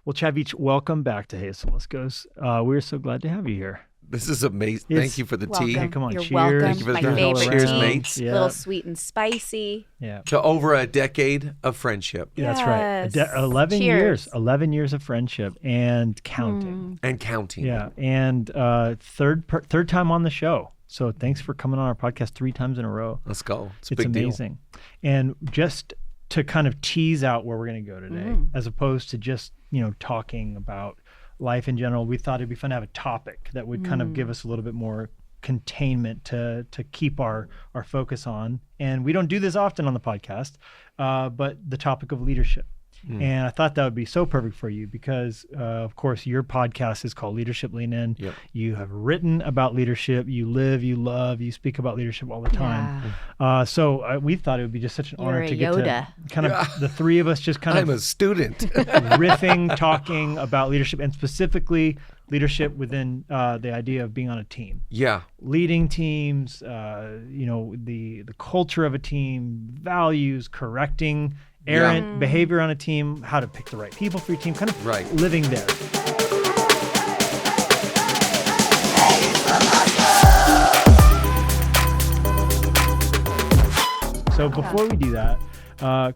Well, Chad Veach, welcome back to Hey It's the Luskos. We're so glad to have you here. This is amazing. Thank you for the tea. Hey, come on, You're cheers. welcome. Thank you for My the favorite cheers, tea. mates. Yeah. A little sweet and spicy. Yeah. To over a decade of friendship. Yeah, that's right. Yes. 11 Cheers. years. 11 years of friendship and counting. And counting. Yeah. And third time on the show. So thanks for coming on our podcast 3 times in a row. Let's go. It's a It's big amazing. And just to kind of tease out where we're going to go today, as opposed to just, talking about life in general, we thought it'd be fun to have a topic that would kind of give us a little bit more containment to keep our focus on. And we don't do this often on the podcast, but the topic of leadership. And I thought that would be so perfect for you because, of course, your podcast is called Leadership Lean In. Yep. You have written about leadership. You live, you love, you speak about leadership all the time. So we thought it would be just such an You're honor a to get Yoda. to kind of the three of us just kind I'm of a student. riffing, talking about leadership, and specifically leadership within the idea of being on a team. Yeah. Leading teams, the culture of a team, values, correcting errant behavior on a team, how to pick the right people for your team, kind of living there. So before we do that,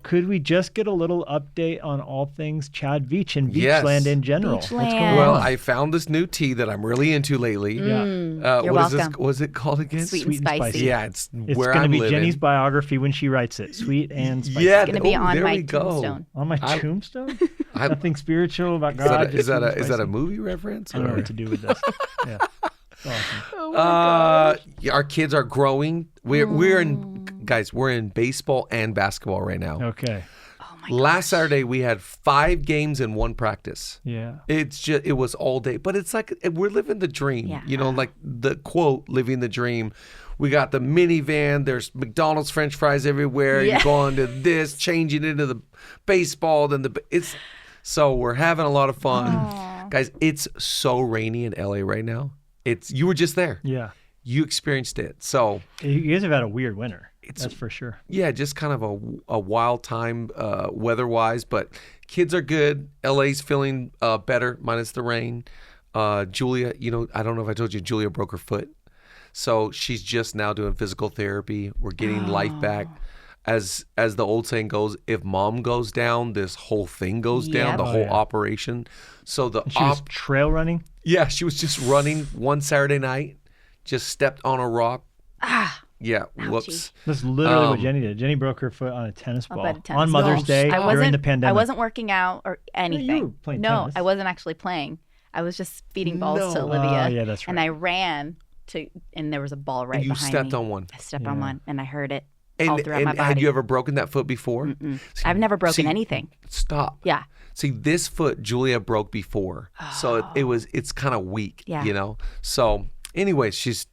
could we just get a little update on all things Chad Veach and Beachland in general? What's going on? Well, I found this new tea that I'm really into lately. You're What welcome. is this? What's it called again? Sweet and spicy. Yeah, it's where going I'm to be living. Jennie's biography when she writes it. Sweet and spicy. Yeah, It's going to be on there my we go. tombstone. On my tombstone? I- Nothing spiritual about Is God. that a movie reference? I don't know or- what to do with this. Yeah. Awesome. Yeah, our kids are growing. We're in baseball and basketball right now. Okay. Last Saturday we had 5 games and 1 practice. Yeah. It was all day, but it's like we're living the dream. Yeah. Like the quote, living the dream. We got the minivan, there's McDonald's French fries everywhere. Yeah. You're going to this, changing into the baseball, so we're having a lot of fun. Aww. Guys, it's so rainy in LA right now. You were just there. Yeah. You experienced it. So You guys have had a weird winter. That's for sure. yeah, just kind of a wild time weather-wise, but kids are good. LA's feeling better, minus the rain. Julia, I don't know if I told you, Julia broke her foot. So she's just now doing physical therapy. We're getting life back. As the old saying goes, if mom goes down, this whole thing goes down, the whole operation. So She was trail running? yeah, she was just running one Saturday night, just stepped on a rock. Yeah, whoops. That's literally what Jennie did. Jennie broke her foot on a tennis ball bet a tennis on Mother's ball. Day during the pandemic. I wasn't working out or anything. you were playing no, tennis. I wasn't actually playing. I was just feeding balls to No. Olivia. Yeah, that's right. And I ran and there was a ball right You behind stepped me. on one. I stepped on one and I heard it all throughout my And body. had you ever broken that foot before? I've never broken See, anything. Stop. Yeah. See, this foot Julia broke before, so it's kind of weak. Yeah. So, anyways, she's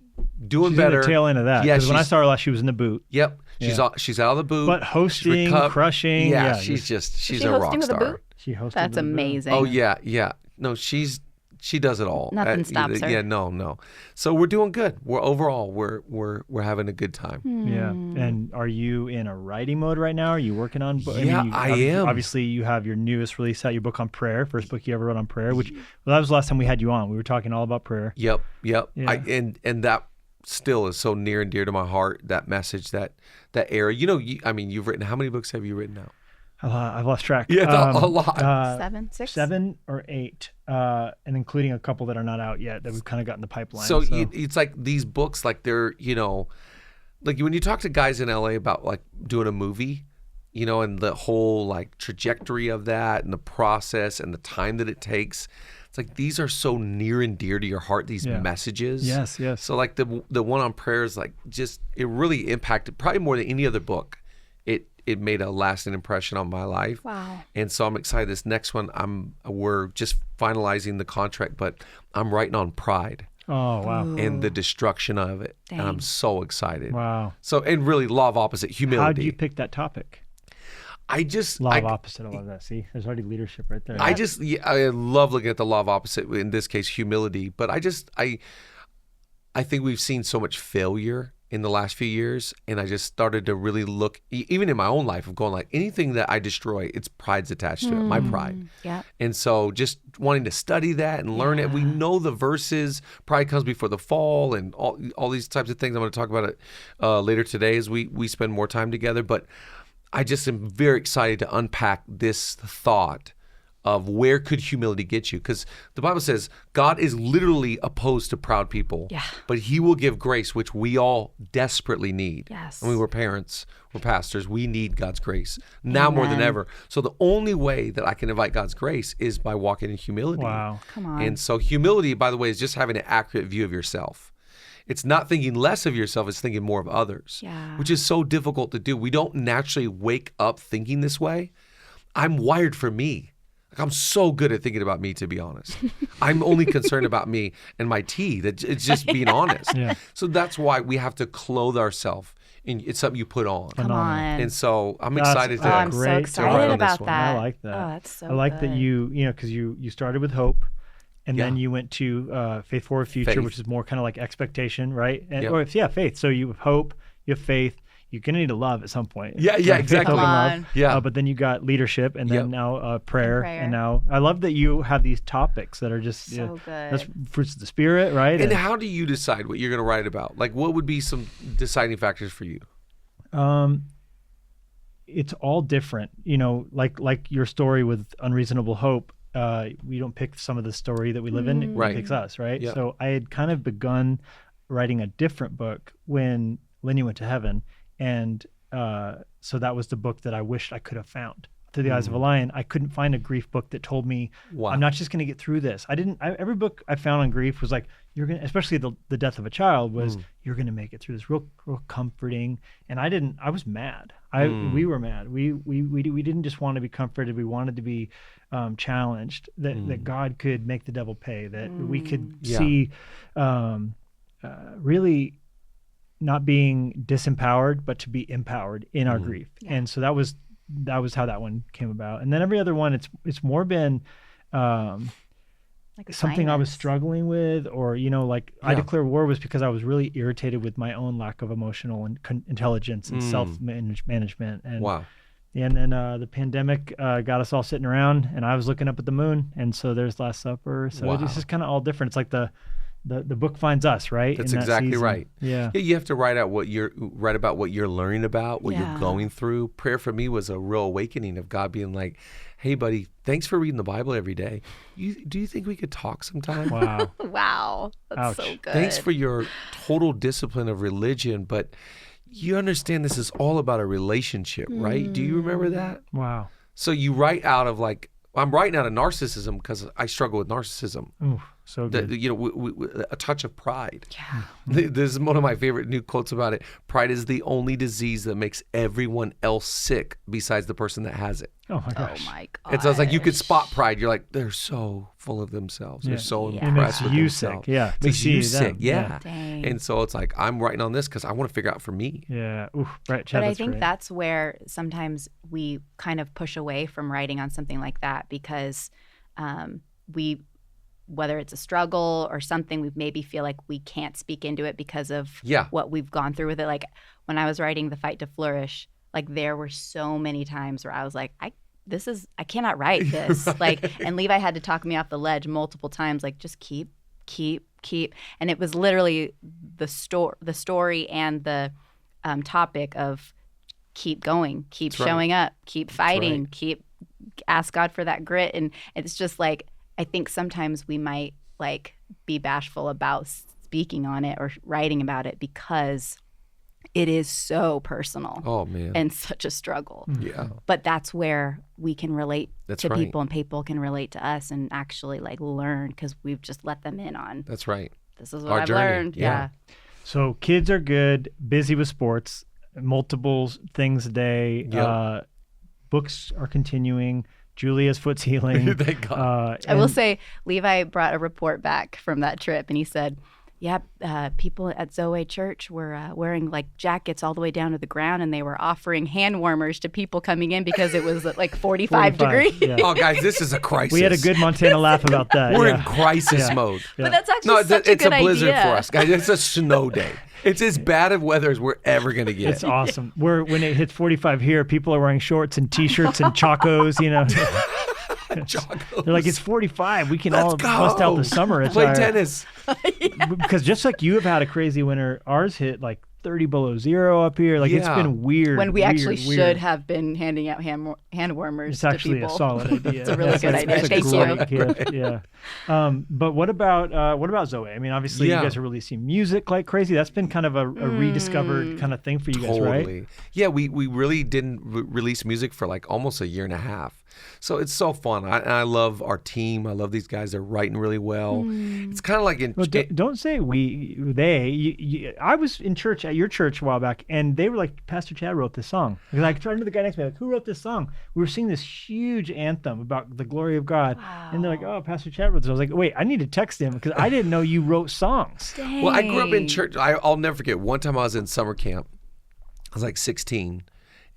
doing She's better. in the tail end of that. Yeah, Because when I she's- saw her last, she was in the boot. Yep. She's out of the boot. But hosting, crushing. Yeah, Yeah, she's she a hosting rock with a star. boot? She hosted That's the boot. amazing. Oh yeah. No, she does it all. Nothing stops her. Yeah, no. So we're doing good. We're having a good time. Yeah. And are you in a writing mode right now? Are you working on I am. Obviously, you have your newest release out, your book on prayer, first book you ever wrote on prayer, which that was the last time we had you on. We were talking all about prayer. Yep. Yeah. And that still is so near and dear to my heart, that message, that era. You've written, how many books have you written now? I've lost track. Yeah, a lot. 7, 6? 7 or 8, and including a couple that are not out yet that we've kind of got in the pipeline. So it's like these books, like they're, like when you talk to guys in LA about like doing a movie, and the whole like trajectory of that and the process and the time that it takes, it's like these are so near and dear to your heart, these messages. Yes. So like the one on prayer is like it really impacted probably more than any other book. It made a lasting impression on my life. Wow. And so I'm excited. This next one, we're just finalizing the contract, but I'm writing on pride. Oh, wow. And the destruction of it. Dang. And I'm so excited. Wow. So, and really law of opposite, humility. How did you pick that topic? Law of opposite, I love that. See, there's already leadership right there. I love looking at the law of opposite, in this case, humility. But I think we've seen so much failure in the last few years, and I just started to really look, even in my own life, of going like, anything that I destroy, it's pride's attached to it, my pride. Yeah. And so just wanting to study that and learn it. We know the verses, pride comes before the fall, and all these types of things. I'm going to talk about it later today as we spend more time together. But I just am very excited to unpack this thought of where could humility get you? Because the Bible says God is literally opposed to proud people, but he will give grace, which we all desperately need. Yes. When we're parents, we're pastors, we need God's grace now more than ever. So the only way that I can invite God's grace is by walking in humility. Wow. Come on. And so humility, by the way, is just having an accurate view of yourself. It's not thinking less of yourself, it's thinking more of others, which is so difficult to do. We don't naturally wake up thinking this way. I'm wired for me. I'm so good at thinking about me, to be honest. I'm only concerned about me and my tea. It's just being honest. Yeah. So that's why we have to clothe ourselves. It's something you put on. Come on. And so I'm That's excited to I'm so great to excited write on this about one. that. I like that. Oh, that's so I like that good. you know, because you started with hope, and then Yeah. you went to faith for a future, Faith. which is more kind of like expectation, right? And, Yep. or faith. So you have hope, you have faith. You're gonna need to love at some point. Yeah, Right? Faith, exactly. hope, and Come love. on. Yeah. But then you got leadership, and then Yep. now prayer, prayer. and now I love that you have these topics that are just So good. That's fruits of the spirit, right? And how do you decide what you're going to write about? Like, what would be some deciding factors for you? It's all different, you know, like your story with Unreasonable Hope. We don't pick some of the story that we live in, it Right. picks us, right? Yep. So I had kind of begun writing a different book when Lenny went to heaven, and so that was the book that I wished I could have found. Through the Eyes of a Lion, I couldn't find a grief book that told me Wow. I'm not just going to get through this. Every book I found on grief was like, you're going to, especially the death of a child was, you're going to make it through this, real comforting. And I was mad. We were mad. We didn't just want to be comforted. We wanted to be challenged, that God could make the devil pay, that we could see really not being disempowered, but to be empowered in our grief. And so that was how that one came about. And then every other one, it's more been Like something I was assignments. struggling with, or, you know, like I Declare War was because I was really irritated with my own lack of emotional intelligence and self-management. And Wow. and then the pandemic got us all sitting around, and I was looking up at the moon. And so there's Last Supper. So Wow. it's just kind of all different. It's like the book finds us, right? That's in that exactly season. right. Yeah. You have to write about what you're learning about, what you're going through. Prayer for me was a real awakening of God being like, "Hey, buddy, thanks for reading the Bible every day. Do you think we could talk sometime? Wow. Wow. That's so Ouch. good. Thanks for your total discipline of religion, but you understand this is all about a relationship, right? Do you remember that? Wow. So you write out of like, I'm writing out of narcissism because I struggle with narcissism. Ooh, so good. A touch of pride. Yeah. This is one of my favorite new quotes about it. Pride is the only disease that makes everyone else sick besides the person that has it. Oh my Oh gosh. my god. And so it's like you could spot pride. You're like, they're so full of themselves. They're so Yeah. It makes impressed with you themselves. sick. Yeah. to Makes you see sick. them. Yeah. Dang. And so it's like, I'm writing on this because I want to figure out for me. Yeah. Ooh, right. Chad, But I that's think great. that's where sometimes we kind of push away from writing on something like that because whether it's a struggle or something, we maybe feel like we can't speak into it because of what we've gone through with it. Like when I was writing The Fight to Flourish, like there were so many times where I was like, I cannot write this. Like, and Levi had to talk me off the ledge multiple times, like just keep. And it was literally the story and the topic of keep going, keep That's right. showing up, keep fighting, right. keep ask God for that grit. And it's just like, I think sometimes we might like be bashful about speaking on it or writing about it because it is so personal. Oh, man. And such a struggle. Yeah. But that's where we can relate That's to right. people and people can relate to us and actually like learn because we've just let them in on That's right. this is what Our I've journey. learned. Yeah. So kids are good, busy with sports, multiple things a day. Yep. Books are continuing. Julia's foot's healing. Thank God. I will and- say Levi brought a report back from that trip and he said, people at Zoe Church were wearing like jackets all the way down to the ground, and they were offering hand warmers to people coming in because it was like 45 degrees. Yeah. Oh, guys, this is a crisis. We had a good Montana laugh about that. We're in crisis mode. But that's actually such a good idea. It's a blizzard for us, guys. It's a snow day. It's as bad of weather as we're ever going to get. It's awesome. When it hits 45 here, people are wearing shorts and T-shirts and chacos, They're like, it's 45. We can all bust out the summer. It's play tennis. Because just like you have had a crazy winter, ours hit like 30 below zero up here. Like it's been weird. When we actually should have been handing out hand warmers to people. It's actually a solid idea. It's a really good idea. Thank you. Gift. Yeah. But what about Zoe? I mean, obviously you guys are releasing music like crazy. That's been kind of a rediscovered kind of thing for you guys, right? Yeah, we really didn't release music for like almost a year and a half. So it's so fun. I love our team. I love these guys. They're writing really well. It's kind of like don't say they. I was in church at your church a while back, and they were like, Pastor Chad wrote this song. Because I tried to know the guy next to me, like, who wrote this song? We were singing this huge anthem about the glory of God. Wow. And they're like, oh, Pastor Chad wrote this. I was like, wait, I need to text him because I didn't know you wrote songs. Dang. Well, I grew up in church. I'll never forget. One time I was in summer camp. I was like 16,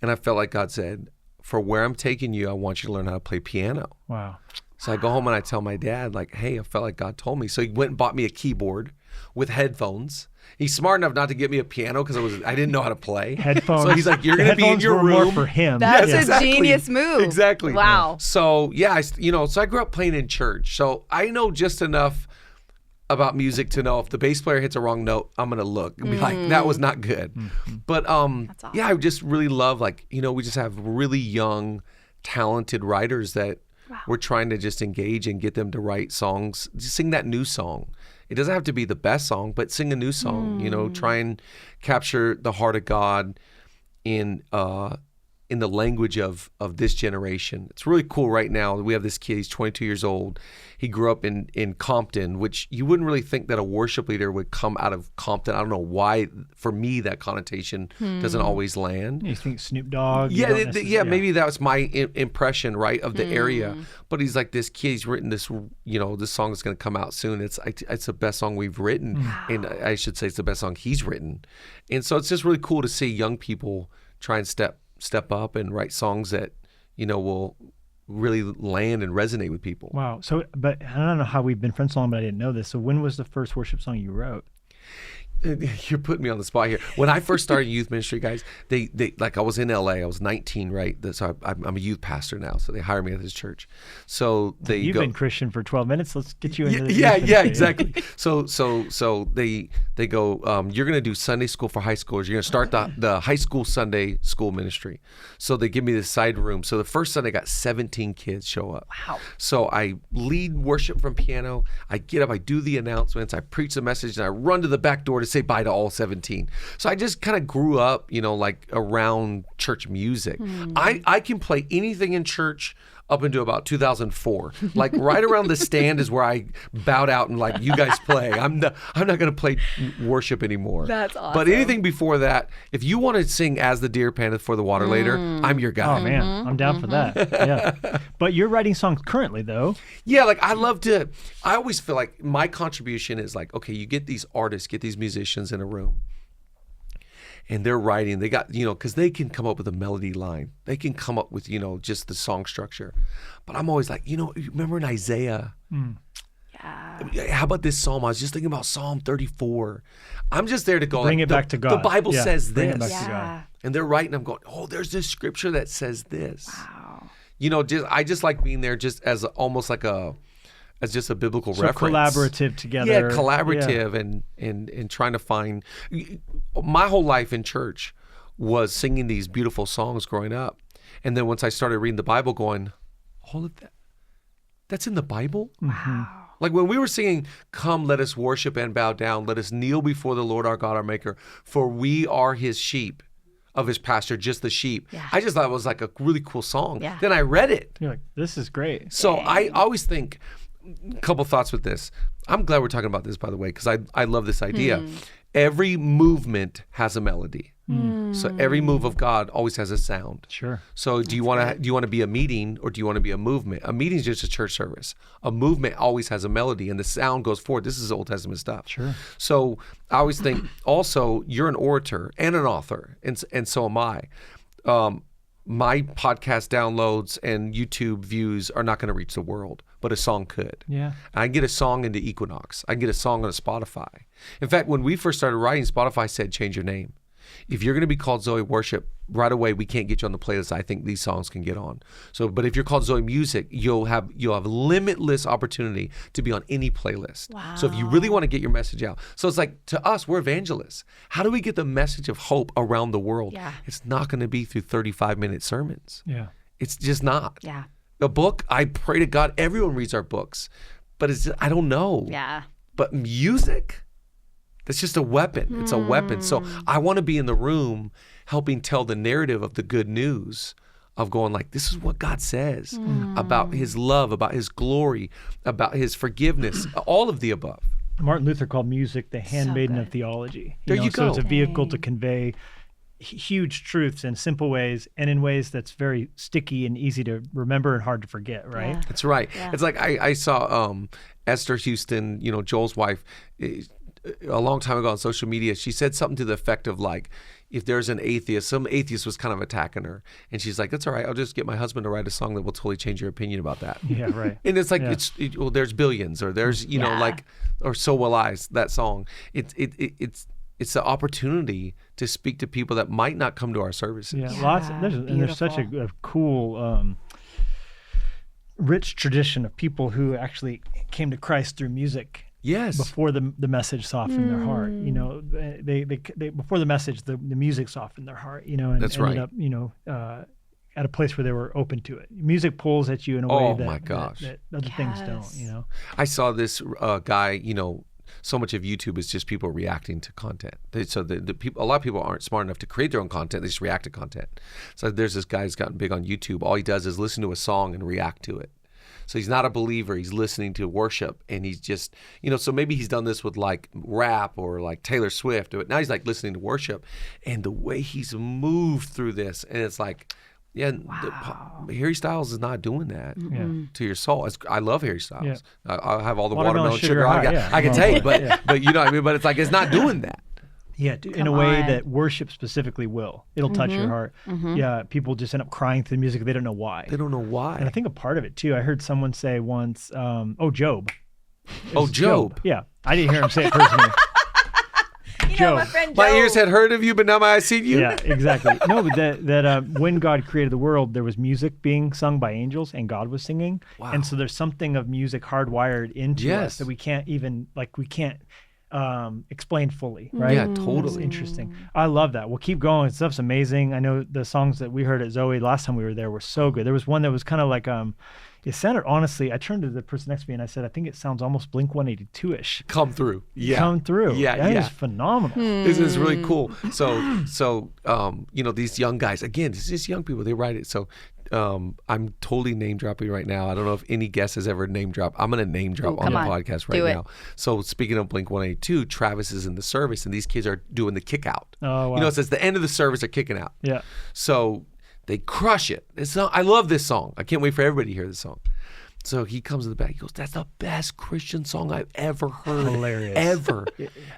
and I felt like God said, for where I'm taking you, I want you to learn how to play piano. Wow. So I go home and I tell my dad, like, hey, I felt like God told me. So he went and bought me a keyboard with headphones. He's smart enough not to get me a piano because I didn't know how to play. Headphones. So he's like, you're going to be in your room. More for him. That's a genius move. Exactly. Wow. So so I grew up playing in church. So I know just enough about music to know if the bass player hits a wrong note, I'm going to look and be like, that was not good. But That's awesome. I just really love, like, we just have really young, talented writers that we're trying to just engage and get them to write songs. Just sing that new song. It doesn't have to be the best song, but sing a new song, try and capture the heart of God in the language of this generation. It's really cool right now. We have this kid, he's 22 years old. He grew up in Compton, which you wouldn't really think that a worship leader would come out of Compton. I don't know why, for me, that connotation doesn't always land. You think Snoop Dogg? Maybe that was my impression, right, of the area. But he's like, this kid, he's written this, this song is going to come out soon. It's the best song we've written. And I should say it's the best song he's written. And so it's just really cool to see young people try and step up and write songs that will really land and resonate with people. Wow. So, but I don't know how we've been friends so long, but I didn't know this. So when was the first worship song you wrote? You're putting me on the spot here. When I first started youth ministry, guys, they like, I was in LA. I was 19, right? So I'm a youth pastor now. So they hired me at this church. So you've been Christian for 12 minutes. Let's get you into this. Yeah, exactly. So they go, you're going to do Sunday school for high schoolers. You're going to start the high school Sunday school ministry. So they give me this side room. So the first Sunday, I got 17 kids show up. Wow. So I lead worship from piano. I get up, I do the announcements, I preach the message, and I run to the back door to say bye to all 17. So I just kind of grew up, like around church music. I can play anything in church up until about 2004. Like right around the stand is where I bowed out and like, you guys play. I'm not going to play worship anymore. That's awesome. But anything before that, if you want to sing As the Deer Panteth for the Water later, I'm your guy. Oh man, I'm down for that. Yeah. But you're writing songs currently though. Yeah, like I always feel like my contribution is like, okay, you get these artists, get these musicians in a room. And they're writing, they got, because they can come up with a melody line. They can come up with, just the song structure. But I'm always like, remember in Isaiah? Yeah. How about this psalm? I was just thinking about Psalm 34. I'm just there to go. Bring it back to God. The Bible says Bring this. it back to God. And they're writing, I'm going, oh, there's this scripture that says this. Wow. I just like being there just as almost like as just a biblical so reference. Collaborative together. Yeah, collaborative and trying to find. My whole life in church was singing these beautiful songs growing up. And then once I started reading the Bible going, all of that's in the Bible? Wow. Like when we were singing, come, let us worship and bow down. Let us kneel before the Lord our God, our maker. For we are his sheep. Of his pasture, just the sheep. Yeah. I just thought it was like a really cool song. Yeah. Then I read it. You're like, this is great. So I always think, a couple thoughts with this. I'm glad we're talking about this, by the way, because I love this idea. Every movement has a melody. So every move of God always has a sound. Sure. So do you want to be a meeting or do you want to be a movement? A meeting is just a church service. A movement always has a melody and the sound goes forward. This is Old Testament stuff. Sure. So I always think also you're an orator and an author, and so am I. My podcast downloads and YouTube views are not going to reach the world, but a song could. Yeah. I can get a song into Equinox. I can get a song on Spotify. In fact, when we first started writing, Spotify said, change your name. If you're going to be called Zoe Worship, right away, we can't get you on the playlist. I think these songs can get on. So, but if you're called Zoe Music, you'll have limitless opportunity to be on any playlist. Wow. So if you really want to get your message out. So it's like, to us, we're evangelists. How do we get the message of hope around the world? Yeah. It's not going to be through 35-minute sermons. Yeah. It's just not. Yeah. A book, I pray to God, everyone reads our books. But it's just, I don't know. Yeah. But music, that's just a weapon. It's a weapon. So I want to be in the room helping tell the narrative of the good news of going like, this is what God says about his love, about his glory, about his forgiveness, all of the above. Martin Luther called music the handmaiden good. of theology. There you So go. it's a vehicle to convey huge truths in simple ways and in ways that's very sticky and easy to remember and hard to forget, right? Yeah. That's right. Yeah. It's like I saw Esther Houston, Joel's wife, a long time ago on social media. She said something to the effect of like, if there's an atheist, some atheist was kind of attacking her. And she's like, that's all right. I'll just get my husband to write a song that will totally change your opinion about that. Yeah, right. And it's like, Yeah. well, there's billions, or there's, or so will I, that song. It's the opportunity to speak to people that might not come to our services. Yeah, Yeah, lots. There's such a cool, rich tradition of people who actually came to Christ through music. Yes. Before the message softened their heart, they before the message, the music softened their heart, and That's ended right. up, at a place where they were open to it. Music pulls at you in a way that, my gosh. that other things don't. I saw this guy, so much of YouTube is just people reacting to content. So the people, a lot of people aren't smart enough to create their own content. They just react to content. So there's this guy who's gotten big on YouTube. All he does is listen to a song and react to it. So he's not a believer. He's listening to worship, and he's just, so maybe he's done this with like rap or like Taylor Swift. But now he's like listening to worship, and the way he's moved through this, and it's like, Harry Styles is not doing that to your soul. I love Harry Styles. Yeah. I'll have all the watermelon sugar high, I can take, but you know what I mean. But it's like, it's not doing that. Yeah, in a way that worship specifically will. It'll touch your heart. Yeah, people just end up crying to the music. They don't know why. They don't know why. And I think a part of it too, I heard someone say once, Job. Job. Yeah, I didn't hear him say it personally. My friend Job. My ears had heard of you, but now my eyes see you. Yeah, exactly. No, but that when God created the world, there was music being sung by angels, and God was singing. Wow. And so there's something of music hardwired into us that we can't explain fully, right? Yeah, totally. It's interesting. I love that. We'll keep going. Stuff's amazing. I know the songs that we heard at Zoe last time we were there were so good. There was one that was kind of like it sounded, honestly, I turned to the person next to me and I said, I think it sounds almost Blink-182-ish. Come through. Yeah. Come through. Yeah, That is phenomenal. This is really cool. So these young guys, again, it's just young people, they write it. So I'm totally name dropping right now. I don't know if any guest has ever name dropped. I'm going to name drop on the podcast right now. So speaking of Blink-182, Travis is in the service and these kids are doing the kick out. Oh, wow. It says the end of the service, they're kicking out. Yeah. So they crush it. I love this song. I can't wait for everybody to hear this song. So he comes in the back. He goes, "That's the best Christian song I've ever heard, Hilarious. ever."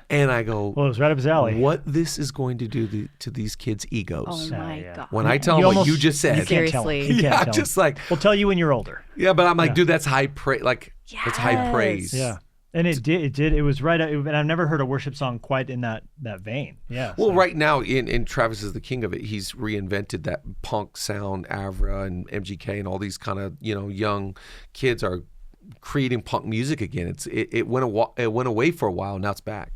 And I go, "Well, it was right up his alley." What this is going to do to these kids' egos? Oh my God! When I tell them what you just said, seriously, I'm just like, we'll tell you when you're older. Yeah, but I'm like, dude, that's high praise. Like, that's high praise. Yeah. And it did. It was right. And I've never heard a worship song quite in that vein. Yeah. Well, right now, in Travis is the king of it. He's reinvented that punk sound. Avra and MGK and all these kind of young kids are creating punk music again. It went away for a while. Now it's back.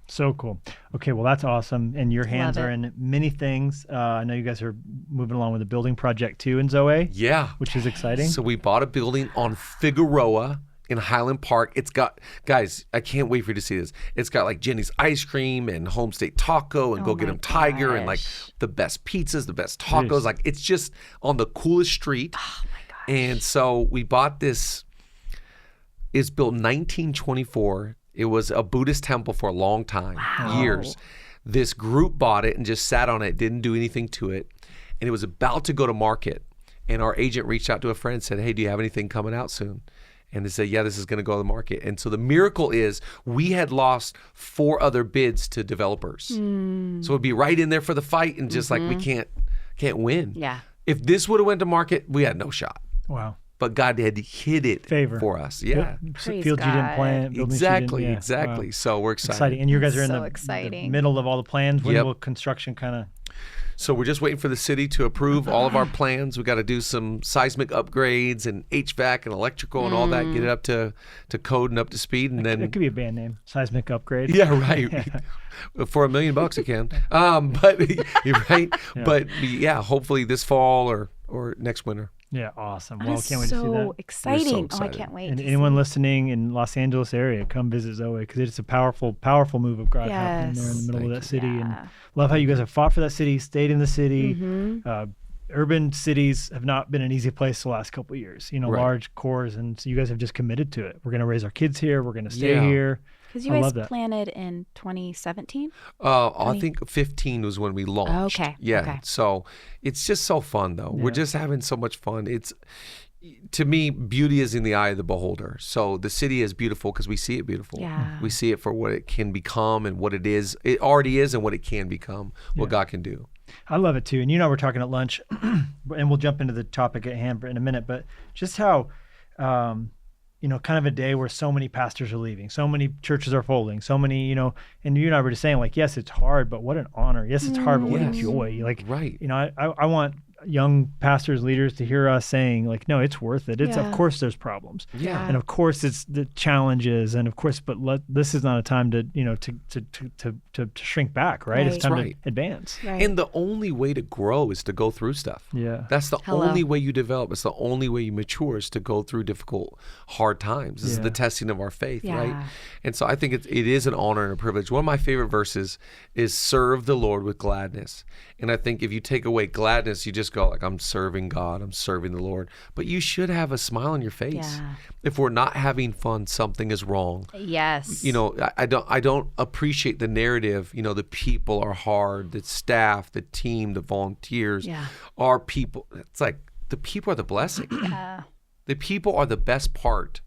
So cool. Okay, well, that's awesome. And your hands are in many things. I know you guys are moving along with a building project too in Zoe. Yeah, which is exciting. So we bought a building on Figueroa in Highland Park. It's got, guys, I can't wait for you to see this. It's got like Jennie's ice cream and Homestay Taco and Go Get 'em Tiger and like the best pizzas, the best tacos. Jeez. Like it's just on the coolest street. Oh my gosh. And so we bought this. It's built 1924. It was a Buddhist temple for a long time, years. This group bought it and just sat on it, didn't do anything to it. And it was about to go to market. And our agent reached out to a friend and said, hey, do you have anything coming out soon? And they said, yeah, this is going to go to the market. And so the miracle is we had lost 4 other bids to developers. So it'd be right in there for the fight and just like we can't win. Yeah. If this would have went to market, we had no shot. Wow. But God had hit it for us. Yeah. Praise Fields God. you didn't plant. Exactly. Wow. So we're excited. Exciting. And you guys are in So the exciting. middle of all the plans. When will construction kind of... So we're just waiting for the city to approve all of our plans. We got to do some seismic upgrades and HVAC and electrical and all that, get it up to code and up to speed. And then it could be a band name, Seismic Upgrade. Yeah, right. For $1 million it can. But you're right. Yeah. But yeah, hopefully this fall or next winter. Yeah, awesome. That Well, is can't wait to see that. so exciting. Oh, I excited. can't wait. And to anyone see. listening in Los Angeles area, come visit Zoe because it's a powerful, powerful move of God happening there in the Yes. middle of that city. And Yeah. love how you guys have fought for that city, stayed in the city. Mm-hmm. Urban cities have not been an easy place the last couple of years. You know, Right. large cores, and so you guys have just committed to it. We're going to raise our kids here. We're going to stay Yeah. here. Because you I guys love that. planted in 2017? I think 15 was when we launched. Okay, Yeah. okay. So it's just so fun though. We're Yeah. just having so much fun. To me, beauty is in the eye of the beholder. So the city is beautiful because we see it beautiful. Yeah. We see it for what it can become and what it is. It already is and what it can become, what God can do. I love it too. And you know, we're talking at lunch, and we'll jump into the topic at hand in a minute, but just how, you know, kind of a day where so many pastors are leaving, so many churches are folding, so many, you know, and you and I were just saying, like, yes, it's hard, but what an honor. Yes, it's hard, but what a Yes. joy. Like, Right. you know, I want young pastors, leaders to hear us saying, like, no, it's worth it. It's, of Yeah. course there's problems. Yeah. And of course it's the challenges, and of course, but this is not a time to, you know, to shrink back, right? It's Right. time Right. to advance. Right. And the only way to grow is to go through stuff. Yeah. That's the Hello. only way you develop. It's the only way you mature is to go through difficult, hard times. This is Yeah. the testing of our faith, right? Yeah. And so I think it is an honor and a privilege. One of my favorite verses is serve the Lord with gladness. And I think if you take away gladness, you just go like, I'm serving God, I'm serving the Lord. But you should have a smile on your face. Yeah. If we're not having fun, something is wrong. Yes. You know, I don't appreciate the narrative. You know, the people are hard, the staff, the team, the volunteers, Yeah. our people. It's like the people are the blessing. Yeah. The people are the best part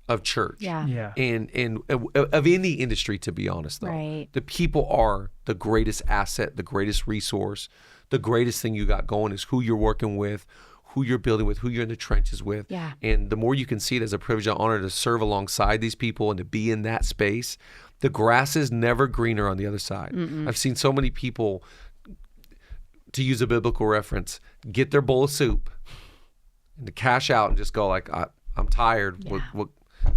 of church. Yeah. Yeah. And of any industry, to be honest, though. Right. The people are the greatest asset, the greatest resource, the greatest thing you got going is who you're working with, who you're building with, who you're in the trenches with. Yeah. And the more you can see it as a privilege and honor to serve alongside these people and to be in that space, the grass is never greener on the other side. I've seen so many people, to use a biblical reference, get their bowl of soup and to cash out and just go like, I'm tired. Yeah.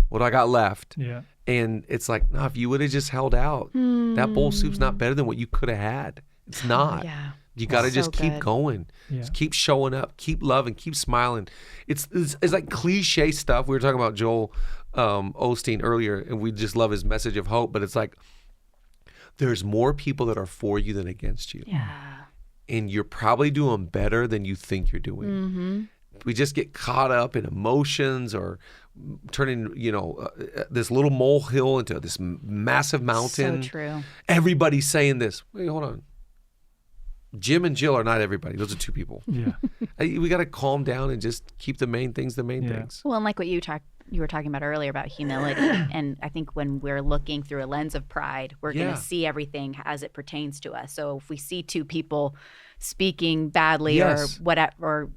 What do I got left? Yeah. And it's like, no, if you would have just held out, that bowl of soup's not better than what you could have had. It's not. Yeah. You got to So just keep good. going. Yeah. Just keep showing up, keep loving, keep smiling. It's like cliche stuff. We were talking about Joel Osteen earlier, and we just love his message of hope. But it's like there's more people that are for you than against you. Yeah. And you're probably doing better than you think you're doing. Mm-hmm. We just get caught up in emotions or turning, this little molehill into this massive mountain. So true. Everybody's saying this. Wait, hold on. Jim and Jill are not everybody. Those are two people. Yeah. We got to calm down and just keep the main things the main Yeah. things. Well, and like what you were talking about earlier about humility, and I think when we're looking through a lens of pride, we're going Yeah. to see everything as it pertains to us. So if we see two people speaking badly Yes. or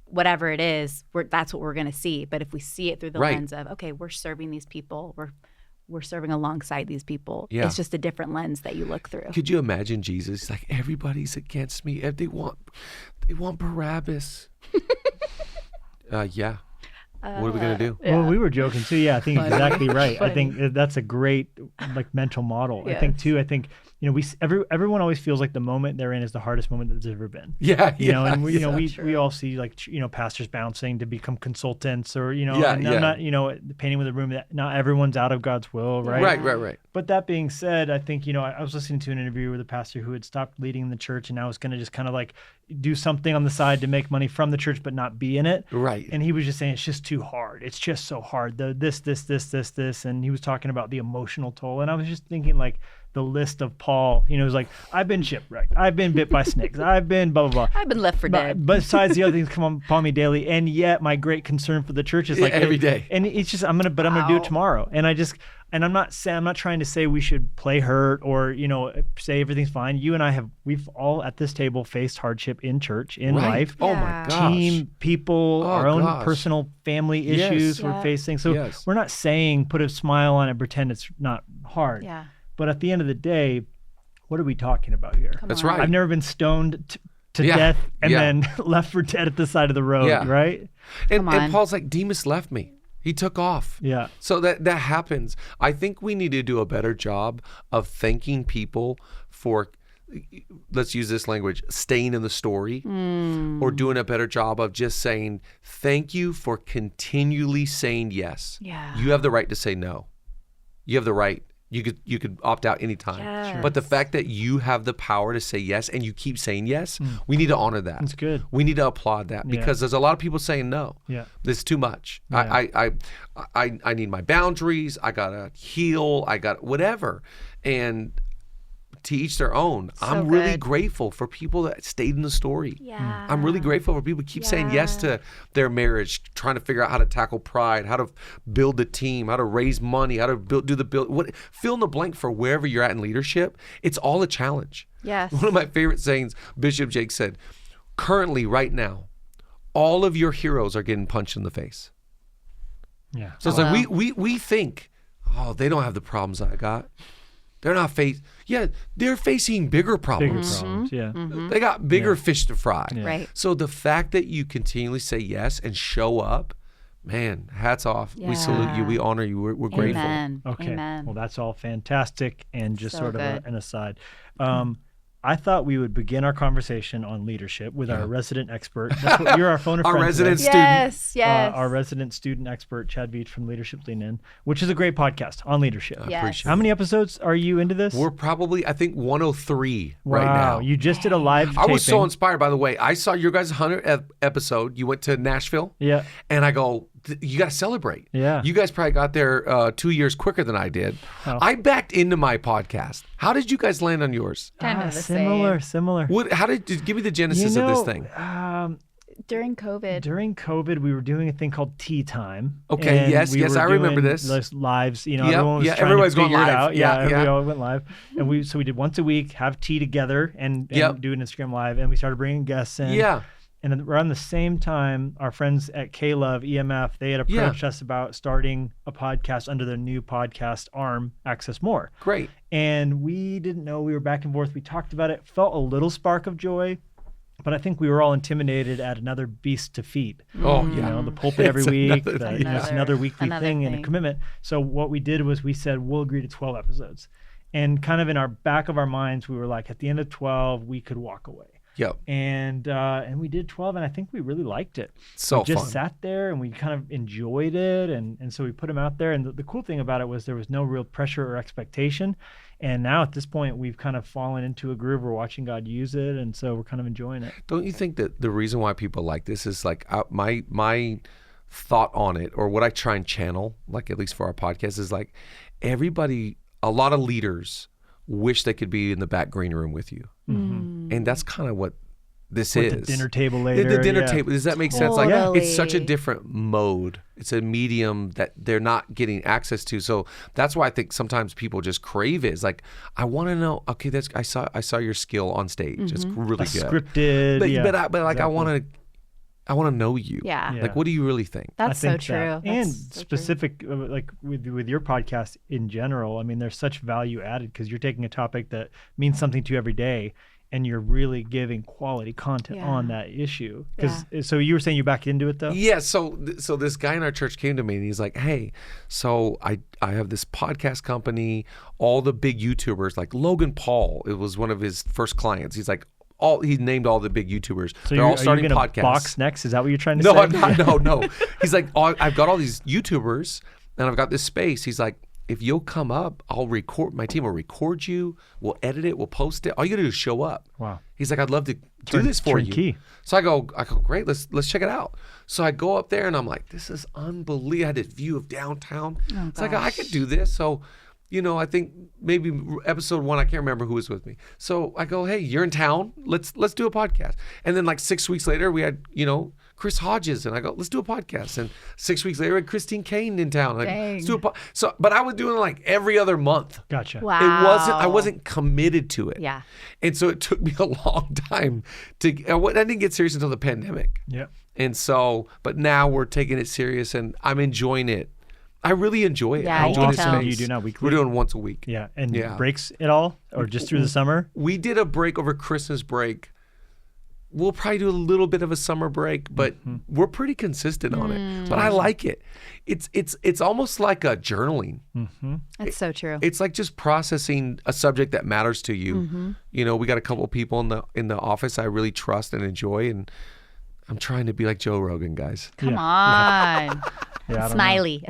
whatever it is, that's what we're going to see. But if we see it through the Right. lens of, okay, we're serving these people, we're serving alongside these people. Yeah. It's just a different lens that you look through. Could you imagine Jesus? He's like, everybody's against me. They want Barabbas. Yeah. What are we gonna do? Well, we were joking too. Yeah, I think exactly right. I Funny. think that's a great mental model. I think Yes. everyone always feels like the moment they're in is the hardest moment that's ever been. Yeah. You know, and yeah. we all see pastors bouncing to become consultants or Yeah, and yeah. I'm not painting with a room that not everyone's out of God's will, right? Right. But that being said, I think, I was listening to an interview with a pastor who had stopped leading the church and now was going to just kind of like do something on the side to make money from the church but not be in it. Right. And he was just saying it's just too hard. It's just so hard. This. And he was talking about the emotional toll. And I was just thinking like, the list of Paul. You know, it's like, I've been shipwrecked. I've been bit by snakes. I've been blah, blah, blah. I've been left for dead. Besides the other things come upon me daily. And yet my great concern for the church is like every day. And it's just, I'm going to do it tomorrow. And I'm not trying to say we should play hurt or, you know, say everything's fine. You and I we've all at this table faced hardship in church, in life. Oh my gosh. Team, people, our own personal family issues we're facing. So we're not saying put a smile on it, pretend it's not hard. Yeah. But at the end of the day, what are we talking about here? That's right. I've never been stoned to death and then left for dead at the side of the road, right? And Paul's like, Demas left me. He took off. Yeah. So that happens. I think we need to do a better job of thanking people for, let's use this language, staying in the story, or doing a better job of just saying, thank you for continually saying yes. Yeah. You have the right to say no. You have the right. You could opt out anytime. Yes. But the fact that you have the power to say yes and you keep saying yes, we need to honor that. That's good. We need to applaud that because there's a lot of people saying no. Yeah. It's too much. Yeah. I need my boundaries. I gotta heal. I got whatever. And to each their own. So I'm really grateful for people that stayed in the story. Yeah. I'm really grateful for people who keep saying yes to their marriage, trying to figure out how to tackle pride, how to build the team, how to raise money, how to fill in the blank for wherever you're at in leadership. It's all a challenge. Yes. One of my favorite sayings, Bishop Jake said, currently, right now, all of your heroes are getting punched in the face. Yeah. So it's like we think, oh, they don't have the problems I got. They're not they're facing bigger problems. They got bigger fish to fry. Yeah. Right. So the fact that you continually say yes and show up, man, hats off. We salute you. We honor you. We're grateful. Amen. Okay. Amen. Well, that's all fantastic. And just So sort of good. an aside. I thought we would begin our conversation on leadership with our resident expert. That's what, you're our phone a friend. Our resident today. student. Yes. Our resident student expert, Chad Veach from Leadership Lean In, which is a great podcast on leadership. I appreciate How many episodes are you into this? We're probably, I think, 103 right now. You just did a live taping. I was so inspired, by the way. I saw your guys' 100th episode. You went to Nashville. Yeah. And I go, you got to celebrate. Yeah. You guys probably got there 2 years quicker than I did. Oh. I backed into my podcast. How did you guys land on yours? Kind of the similar. Give me the genesis of this thing? During COVID. During COVID, we were doing a thing called Tea Time. Okay, and yes, we were I remember doing this. those lives, you know, Yep, everyone was trying everybody's to figure going it live. out. Yeah. We all went live. And we did once a week, have tea together and do an Instagram Live. And we started bringing guests in. Yeah. And then around the same time, our friends at K-Love, EMF, they had approached us about starting a podcast under their new podcast arm, Access More. Great. And we didn't know. We were back and forth. We talked about it. Felt a little spark of joy. But I think we were all intimidated at another beast to feed. Oh, You know, the pulpit every week. It's another weekly another thing and a commitment. So what we did was we said, we'll agree to 12 episodes. And kind of in our back of our minds, we were like, at the end of 12, we could walk away. Yep. And we did 12, and I think we really liked it. So we just fun. sat there, and we kind of enjoyed it, and so we put them out there. And the cool thing about it was there was no real pressure or expectation. And now at this point, we've kind of fallen into a groove. We're watching God use it, and so we're kind of enjoying it. Don't you think that the reason why people like this is like my thought on it, or what I try and channel, like at least for our podcast, is like everybody, a lot of leaders wish they could be in the back green room with you. Mm-hmm. And that's kind of what this With is. the dinner table later. The dinner table. Does that make sense? Like Totally. it's such a different mode. It's a medium that they're not getting access to. So that's why I think sometimes people just crave it. It's like, I want to know, okay, I saw your skill on stage. It's really good. Scripted. But like exactly. I want to know you. Yeah. Like, what do you really think? That's so true. And That's so specific, like with your podcast in general, I mean, there's such value added because you're taking a topic that means something to you every day, and you're really giving quality content on that issue. So you were saying you backed into it though? Yeah. So this guy in our church came to me and he's like, hey, so I have this podcast company, all the big YouTubers, like Logan Paul, it was one of his first clients. He's like, he named all the big YouTubers. So they're all starting podcasts. podcasts. Box next? Is that what you're trying to say? No. He's like, I've got all these YouTubers and I've got this space. He's like, if you'll come up, my team will record you, we'll edit it, we'll post it. All you gotta do is show up. Wow. He's like, I'd love to do this for you. So I go, great, let's check it out. So I go up there and I'm like, this is unbelievable. I had this view of downtown. It's like, I could do this. So I think maybe episode 1, I can't remember who was with me. So I go, hey, you're in town. Let's do a podcast. And then like 6 weeks later, we had, Chris Hodges, and I go, let's do a podcast. And 6 weeks later, we had Christine Kane in town. Like, let's do a so, but I was doing it like every other month. Gotcha. Wow. I wasn't committed to it. Yeah. And so it took me a long time I didn't get serious until the pandemic. Yeah. And so, but now we're taking it serious, and I'm enjoying it. I really enjoy it. Yeah, How you can often tell. do you do now? Weekly? We're doing once a week. Yeah. And breaks at all, or just through the summer? We did a break over Christmas break. We'll probably do a little bit of a summer break, but we're pretty consistent on it. But I like it. It's almost like a journaling. That's so true. It's like just processing a subject that matters to you. We got a couple of people in the office I really trust and enjoy, and I'm trying to be like Joe Rogan, guys. Come on. Yeah, a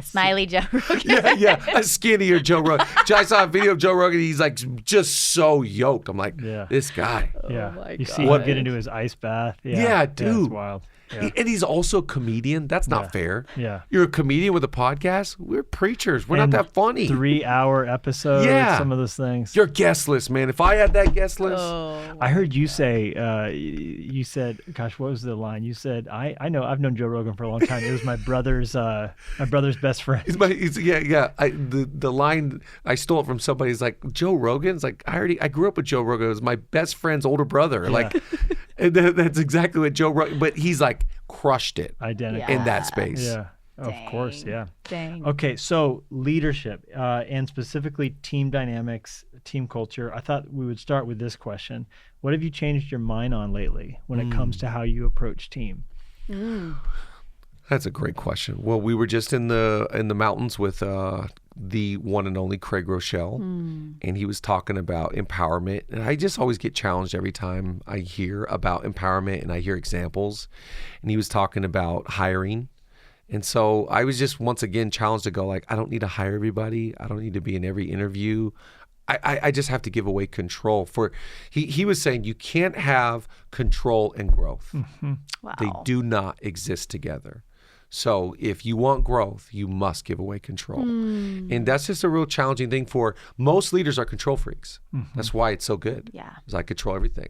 smiley Joe Rogan. A skinnier Joe Rogan. I saw a video of Joe Rogan. He's like just so yoked. I'm like, this guy. Yeah. my You see him get into his ice bath. Yeah, It's dude. wild. Yeah. And he's also a comedian. That's not fair. Yeah. You're a comedian with a podcast. We're preachers. We're not that funny. 3-hour episodes. Yeah. Some of those things. Your guest list, man. If I had that guest list. I heard you say, you said, gosh, what was the line? You said, I know, I've known Joe Rogan for a long time. It was my brother's best friend. The line, I stole it from somebody. It's like, Joe Rogan's like, I grew up with Joe Rogan. It was my best friend's older brother. Like, and that's exactly what Joe Rogan, but he's like crushed it in that space. Yeah. Of course, yeah. Dang. Okay, so leadership and specifically team dynamics, team culture. I thought we would start with this question. What have you changed your mind on lately when it comes to how you approach team? That's a great question. Well, we were just in the mountains with the one and only Craig Rochelle, and he was talking about empowerment. And I just always get challenged every time I hear about empowerment and I hear examples. And he was talking about hiring. And so I was just once again challenged to go like, I don't need to hire everybody. I don't need to be in every interview. I just have to give away control. He was saying you can't have control and growth. Wow. They do not exist together. So if you want growth, you must give away control. And that's just a real challenging thing for most leaders are control freaks. That's why it's so good. Yeah. Because I control everything.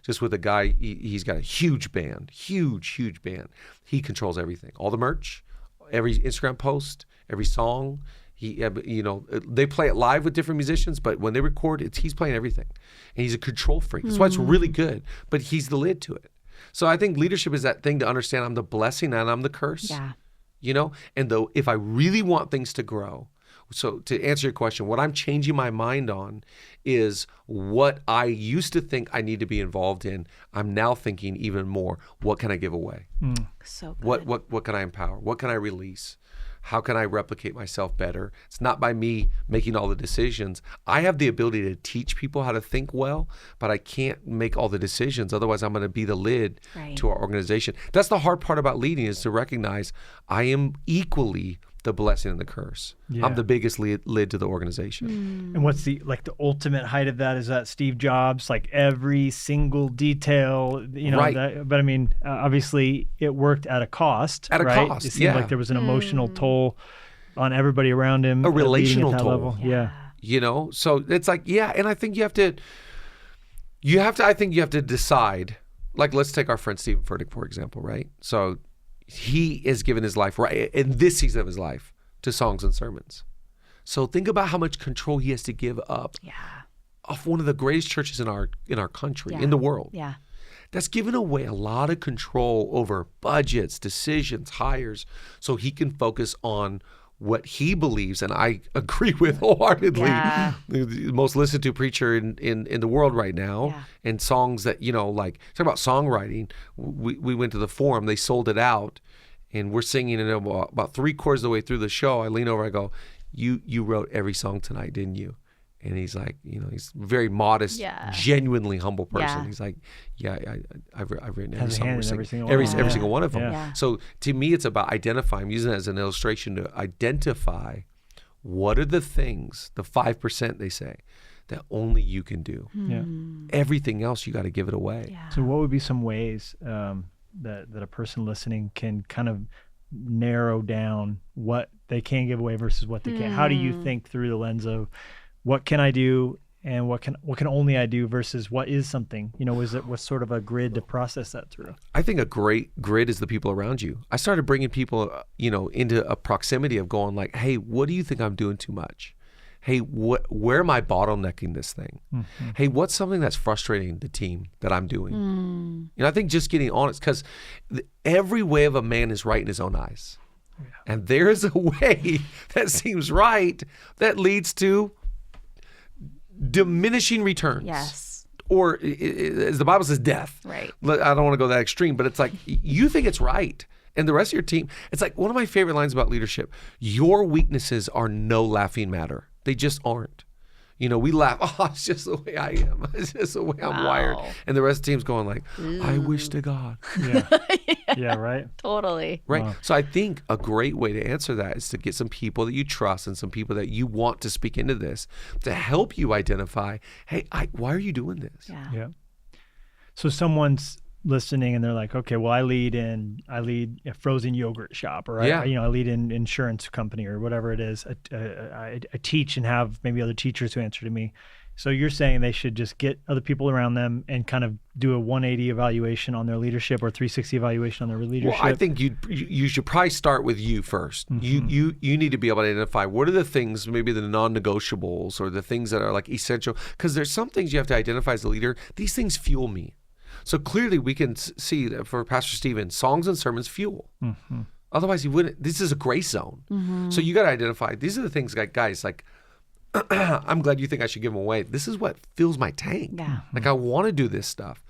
Just with a guy, he's got a huge band, huge band. He controls everything. All the merch, every Instagram post, every song. They play it live with different musicians, but when they record, he's playing everything. And he's a control freak. That's why it's really good. But he's the lid to it. So I think leadership is that thing to understand I'm the blessing and I'm the curse. Yeah. And though if I really want things to grow, so to answer your question, what I'm changing my mind on is what I used to think I need to be involved in. I'm now thinking even more, what can I give away? So good. What can I empower? What can I release? How can I replicate myself better? It's not by me making all the decisions. I have the ability to teach people how to think well, but I can't make all the decisions. Otherwise, I'm going to be the lid to our organization. That's the hard part about leading is to recognize I am equally the blessing and the curse. I'm the biggest lid to the organization. And what's the ultimate height of that? Is that Steve Jobs, like every single detail, Right. But I mean, obviously it worked at a cost. At a right? cost, It seemed like there was an emotional toll on everybody around him. A relational at that toll. level. Yeah. So it's like, and I think you have to decide, like, let's take our friend Stephen Furtick, for example, right? So he has given his life right in this season of his life to songs and sermons. So think about how much control he has to give up of one of the greatest churches in our country, in the world. Yeah. That's given away a lot of control over budgets, decisions, hires, so he can focus on what he believes, and I agree with wholeheartedly. Yeah. The most listened to preacher in the world right now, and songs that, like, talk about songwriting. We went to the Forum, they sold it out, and we're singing it about 3/4 of the way through the show. I lean over, I go, you wrote every song tonight, didn't you? And he's like, he's a very modest, genuinely humble person. He's like, I've written every song we're singing. Every single one of them. Yeah. So to me, it's about identifying. I'm using it as an illustration to identify what are the things, the 5% they say, that only you can do. Everything else, you got to give it away. Yeah. So what would be some ways that a person listening can kind of narrow down what they can give away versus what they can't. How do you think through the lens of what can I do and what can only I do versus what is something? What's sort of a grid to process that through? I think a great grid is the people around you. I started bringing people, into a proximity of going like, hey, what do you think I'm doing too much? Hey, where am I bottlenecking this thing? Mm-hmm. Hey, what's something that's frustrating the team that I'm doing? I think just getting honest, because every way of a man is right in his own eyes. Yeah. And there's a way that seems right that leads to diminishing returns. Yes. Or as the Bible says, death. Right. I don't want to go that extreme, but it's like you think it's right. And the rest of your team, it's like one of my favorite lines about leadership. Your weaknesses are no laughing matter. They just aren't. We laugh. Oh, it's just the way I am. It's just the way I'm wired. And the rest of the team's going like, I wish to God. Yeah. Yeah, right. Totally. Right. Wow. So I think a great way to answer that is to get some people that you trust and some people that you want to speak into this to help you identify, hey, why are you doing this? Yeah. So someone's listening and they're like, okay, well, I lead a frozen yogurt shop, or I lead an insurance company or whatever it is. I teach and have maybe other teachers who answer to me. So you're saying they should just get other people around them and kind of do a 180 evaluation on their leadership or 360 evaluation on their leadership? Well, I think you should probably start with you first. Mm-hmm. You need to be able to identify what are the things, maybe the non-negotiables or the things that are like essential, because there's some things you have to identify as a leader. These things fuel me. So clearly we can see that for Pastor Stephen, songs and sermons fuel. Mm-hmm. Otherwise he wouldn't. This is a grace zone. Mm-hmm. So you got to identify, these are the things, guys, like, I'm glad you think I should give them away. This is what fills my tank. Yeah. Like I want to do this stuff.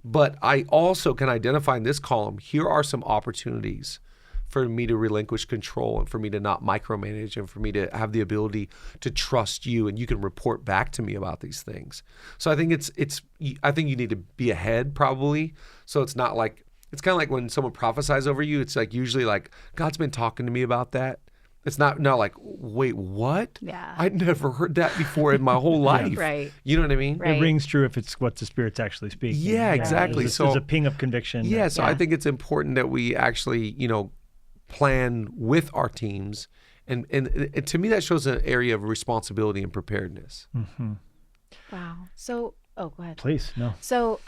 But I also can identify in this column, here are some opportunities for me to relinquish control and for me to not micromanage and for me to have the ability to trust you, and you can report back to me about these things. So I think I think you need to be ahead probably. So it's not like, it's kind of like when someone prophesies over you, it's like usually like, God's been talking to me about that. It's not like, wait, what? Yeah. I'd never heard that before in my whole life. Right. You know what I mean? Right. It rings true if it's what the Spirit's actually speaking. Yeah, exactly. So there's a ping of conviction. Yeah, so I think it's important that we actually, plan with our teams. And to me, that shows an area of responsibility and preparedness. Mm-hmm. Wow. So, go ahead. Please, no. So,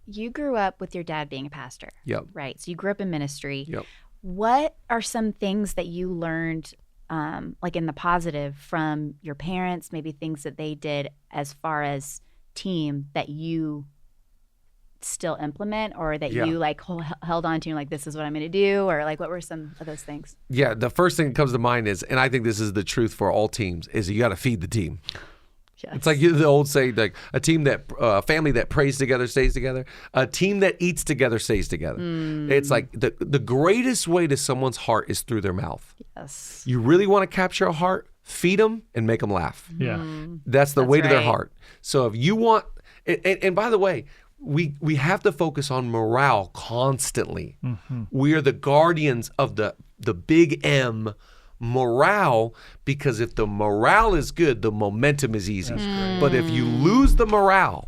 you grew up with your dad being a pastor. Yep. Right. So you grew up in ministry. Yep. What are some things that you learned, like in the positive, from your parents, maybe things that they did as far as team that you still implement, or that you like held on to, and like, this is what I'm going to do, or like, what were some of those things? Yeah, the first thing that comes to mind is, and I think this is the truth for all teams, is you got to feed the team. Yes. It's like the old saying, like a family that prays together stays together. A team that eats together stays together. It's like the greatest way to someone's heart is through their mouth. Yes. You really want to capture a heart, feed them and make them laugh. Yeah. That's the way to their heart. So if you want, and by the way, we have to focus on morale constantly. Mm-hmm. We are the guardians of the big M, morale, because if the morale is good, the momentum is easy. But if you lose the morale,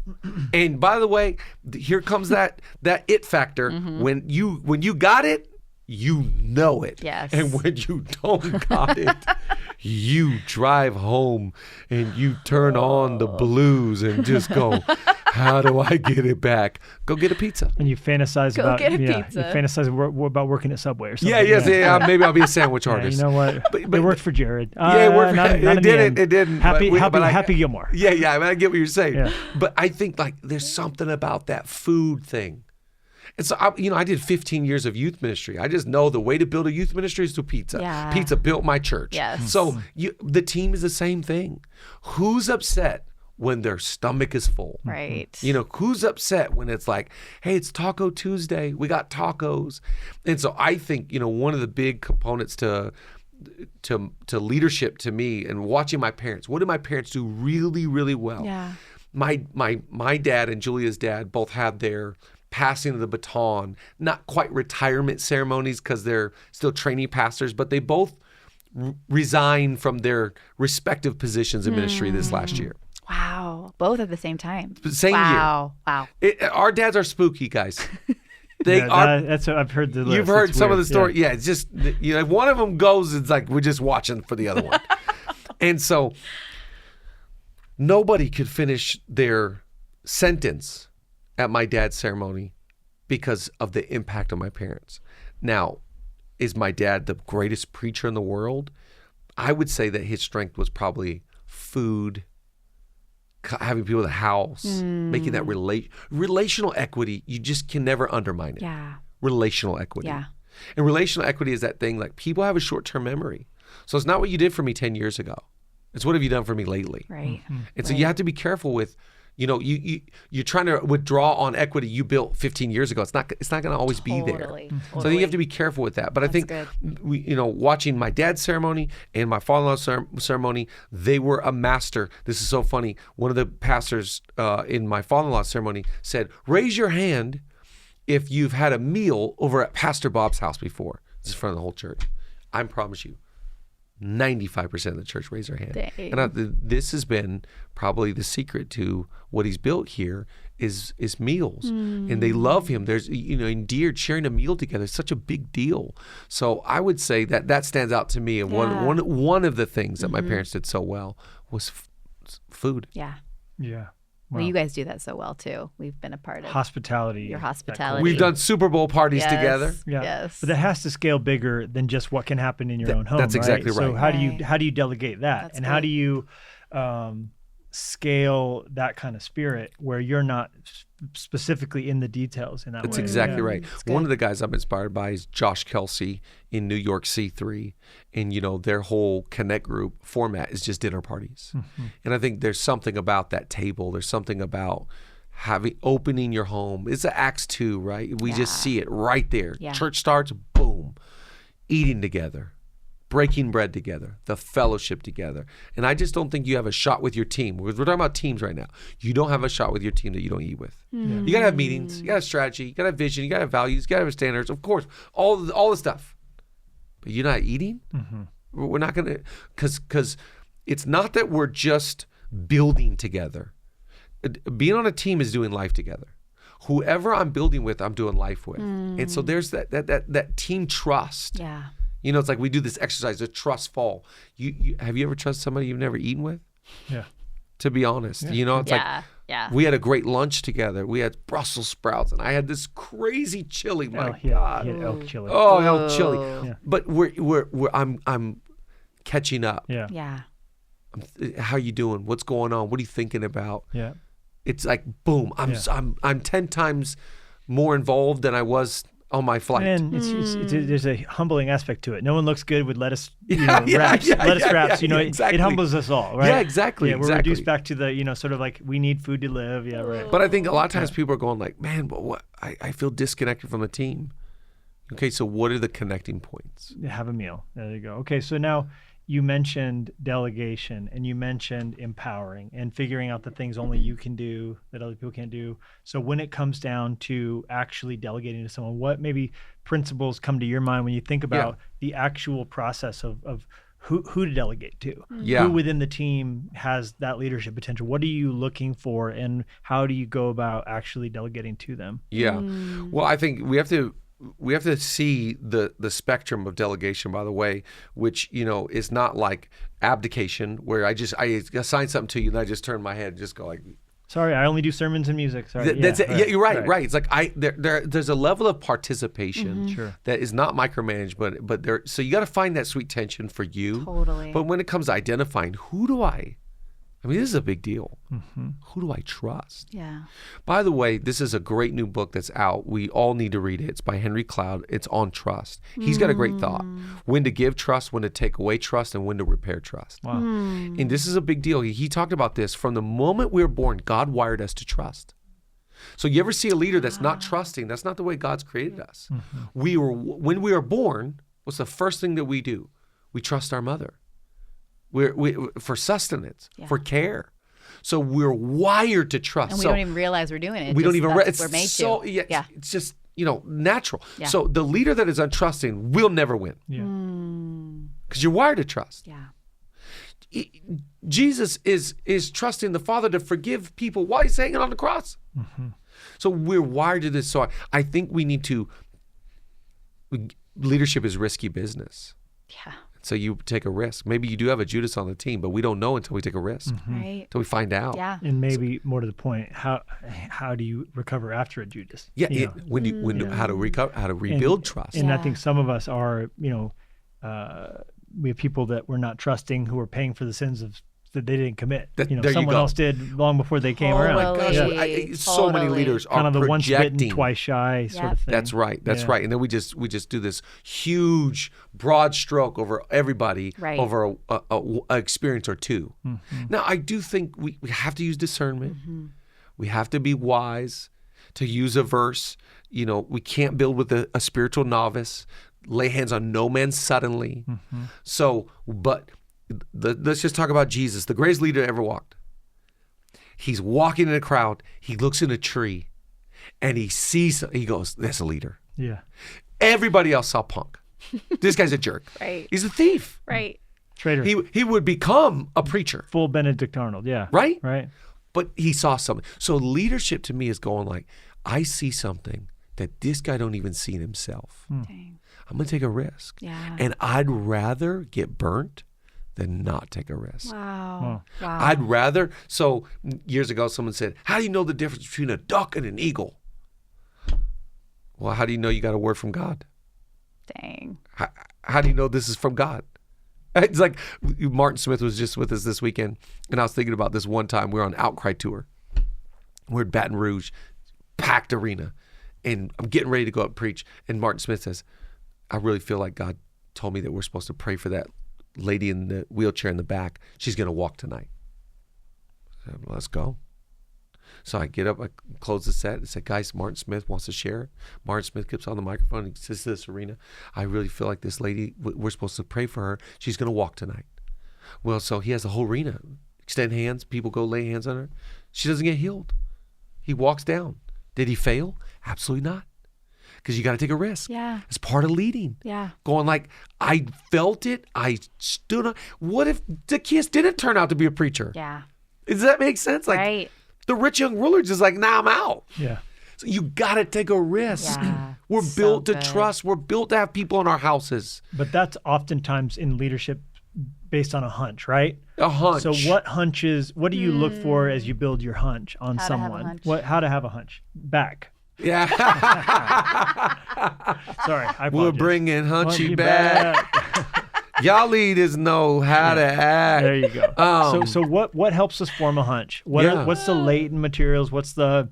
and by the way, here comes that it factor. Mm-hmm. When you got it, you know it. Yes. And when you don't got it, you drive home and you turn on the blues and just go, how do I get it back? Go get a pizza. And you fantasize about pizza. You fantasize about working at Subway or something. Yeah. Maybe I'll be a sandwich artist. You know what? But it worked for Jared. Yeah, it worked. It didn't. Happy Gilmore. Yeah. I mean, I get what you're saying. Yeah. But I think like there's something about that food thing. And so, I did 15 years of youth ministry. I just know the way to build a youth ministry is through pizza. Yeah. Pizza built my church. Yes. So the team is the same thing. Who's upset when their stomach is full? Right. Who's upset when it's like, hey, it's Taco Tuesday. We got tacos. And so I think, one of the big components to leadership to me and watching my parents, what did my parents do really, really well? Yeah. My dad and Julia's dad both had their passing of the baton, not quite retirement ceremonies because they're still trainee pastors, but they both resigned from their respective positions in ministry this last year. Wow. Both at the same time. Same year. Wow. Our dads are spooky, guys. They are. That's what I've heard. The list. You've heard it's some weird. of the story. Yeah, it's just if one of them goes, it's like we're just watching for the other one. And so nobody could finish their sentence at my dad's ceremony because of the impact of my parents. Now, is my dad the greatest preacher in the world? I would say that his strength was probably food, having people in the house, making that relational equity. You just can never undermine it. Yeah. Relational equity. Yeah. And relational equity is that thing, like, people have a short-term memory. So it's not what you did for me 10 years ago. It's what have you done for me lately? Right. And so you have to be careful with, you're trying to withdraw on equity you built 15 years ago. It's not going to always be there. Totally. So I think you have to be careful with that. But I think, watching my dad's ceremony and my father-in-law's ceremony, they were a master. This is so funny. One of the pastors in my father-in-law's ceremony said, raise your hand if you've had a meal over at Pastor Bob's house before. This is in front of the whole church. I promise you, 95% of the church raised their hand. Dang. And this has been probably the secret to what he's built here is meals. And they love him. There's, endeared, sharing a meal together is such a big deal. So I would say that stands out to me. And one of the things that my parents did so well was food. Yeah. Yeah. Well, you guys do that so well too. We've been a part of hospitality. Your hospitality. We've done Super Bowl parties together. Yeah. Yes. But that has to scale bigger than just what can happen in your own home. That's exactly right. So how do you delegate that? That's and good. how do you scale that kind of spirit where you're not specifically in the details in that That's way? exactly right. good. One of the guys I'm inspired by is Josh Kelsey in New York C3. And, their whole Connect group format is just dinner parties. And I think there's something about that table. There's something about opening your home. It's Acts 2, right? We just see it right there. Yeah. Church starts, boom, eating together, breaking bread together, the fellowship together. And I just don't think you have a shot with your team. We're talking about teams right now. You don't have a shot with your team that you don't eat with. You got to have meetings. You got to have strategy. You got to have vision. You got to have values. You got to have standards. Of course, all the stuff. But you're not eating? We're not going to, because it's not that we're just building together. Being on a team is doing life together. Whoever I'm building with, I'm doing life with. And so there's that team trust. Yeah. It's like we do this exercise, the trust fall. You have you ever trusted somebody you've never eaten with? Yeah. To be honest, it's like we had a great lunch together. We had Brussels sprouts, and I had this crazy chili. My God, elk chili. Oh, elk chili. Yeah. But I'm catching up. Yeah. Yeah. How you doing? What's going on? What are you thinking about? Yeah. It's like boom. I'm 10 times more involved than I was on my flight. And there's a humbling aspect to it. No one looks good with lettuce wraps. Lettuce wraps. Exactly. It humbles us all, right? Yeah, exactly. Yeah, we're reduced back to the sort of like we need food to live. Yeah, right. But I think a lot of times people are going like, man, but what? I feel disconnected from the team. Okay, so what are the connecting points? Have a meal. There you go. Okay, so now you mentioned delegation and you mentioned empowering and figuring out the things only you can do that other people can't do. So when it comes down to actually delegating to someone, what maybe principles come to your mind when you think about the actual process of who to delegate to? Who within the team has that leadership potential? What are you looking for and how do you go about actually delegating to them? Yeah. Well, I think we have to see the spectrum of delegation, by the way, which, is not like abdication where I assign something to you and I just turn my head and just go like, sorry, I only do sermons and music. Sorry. That's it. Yeah, you're right. It's like there's a level of participation that is not micromanaged, but there. So you got to find that sweet tension for you. Totally. But when it comes to identifying this is a big deal. Who do I trust? Yeah. By the way, this is a great new book that's out. We all need to read it. It's by Henry Cloud. It's on trust. He's got a great thought. When to give trust, when to take away trust, and when to repair trust. Wow. And this is a big deal. He talked about this. From the moment we were born, God wired us to trust. So you ever see a leader that's not trusting, that's not the way God's created us. When we are born, what's the first thing that we do? We trust our mother. We for sustenance, for care. So we're wired to trust. And we don't even realize we're doing it. We don't even realize. We're made to. Yeah. It's just, natural. Yeah. So the leader that is untrusting will never win. Yeah. Because you're wired to trust. Yeah. Jesus is trusting the Father to forgive people while he's hanging on the cross. So we're wired to this. So I think we need to, leadership is risky business. Yeah. So you take a risk. Maybe you do have a Judas on the team, but we don't know until we take a risk. Right. Until we find out. Yeah. And maybe more to the point, how do you recover after a Judas? Yeah. How to recover, how to rebuild trust. And I think some of us are, we have people that we're not trusting who are paying for the sins that they didn't commit. Someone else did long before they came around. Oh my gosh! So many leaders are kind of the once projecting. bitten, twice shy sort of thing. That's right. That's right. And then we just do this huge, broad stroke over everybody over a experience or two. Now, I do think we have to use discernment. We have to be wise to use a verse. We can't build with a spiritual novice. Lay hands on no man suddenly. So, but let's just talk about Jesus, the greatest leader that ever walked. He's walking in a crowd. He looks in a tree and he goes, that's a leader. Yeah. Everybody else saw punk. This guy's a jerk. Right. He's a thief. Right. Traitor. He would become a preacher. Full Benedict Arnold. Yeah. Right? Right. But he saw something. So leadership to me is going like, I see something that this guy don't even see in himself. Dang. I'm going to take a risk. Yeah. And I'd rather get burnt than not take a risk. Wow. I'd rather. So years ago, someone said, how do you know the difference between a duck and an eagle? Well, how do you know you got a word from God? Dang. How do you know this is from God? It's like Martin Smith was just with us this weekend, and I was thinking about this one time. We were on Outcry tour. We're at Baton Rouge, packed arena, and I'm getting ready to go up and preach. And Martin Smith says, I really feel like God told me that we're supposed to pray for that lady in the wheelchair in the back. She's going to walk tonight. I said, let's go. So I get up, I close the set. I said, guys, Martin Smith wants to share. Martin Smith gets on the microphone and says to this arena, I really feel like this lady, we're supposed to pray for her. She's going to walk tonight. Well, so he has the whole arena. Extend hands. People go lay hands on her. She doesn't get healed. He walks down. Did he fail? Absolutely not. Because you got to take a risk. Yeah. It's part of leading. Yeah. Going like, I felt it. I stood up. What if Zacchaeus didn't turn out to be a preacher? Yeah. Does that make sense? Like, right. The rich young ruler just like, nah, I'm out. Yeah. So you got to take a risk. Yeah. We're So built to good. trust. We're built to have people in our houses. But that's oftentimes in leadership based on a hunch, right? A hunch. So what do you look for as you build your hunch on How to have a someone? hunch. How to have a hunch? Back. Yeah. Sorry, I apologize. We're bringing Hunchy back. Y'all leaders know how to act. There you go. So what helps us form a hunch? What's the latent materials? What are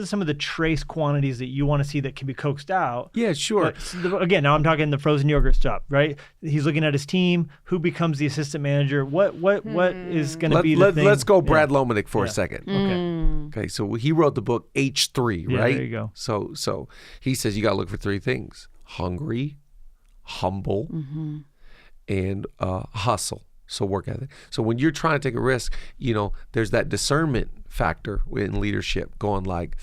some of the trace quantities that you want to see that can be coaxed out? Yeah, sure. But again, now I'm talking the frozen yogurt stuff, right? He's looking at his team. Who becomes the assistant manager? What is going to be the thing? Let's go Brad Lomenick for a second. Okay. So he wrote the book H3, Yeah, right? there you go. So he says you got to look for three things: hungry, humble, and hustle. So work ethic. So when you're trying to take a risk, there's that discernment factor in leadership going like,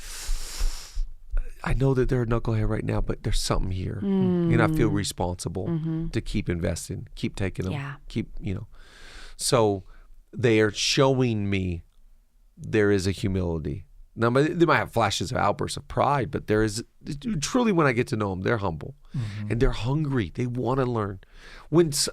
I know that they're a knucklehead right now, but there's something here. And I feel responsible to keep investing, keep taking them, So they are showing me there is a humility. Now, they might have flashes of outbursts of pride, but there is truly, when I get to know them, they're humble and they're hungry. They want to learn.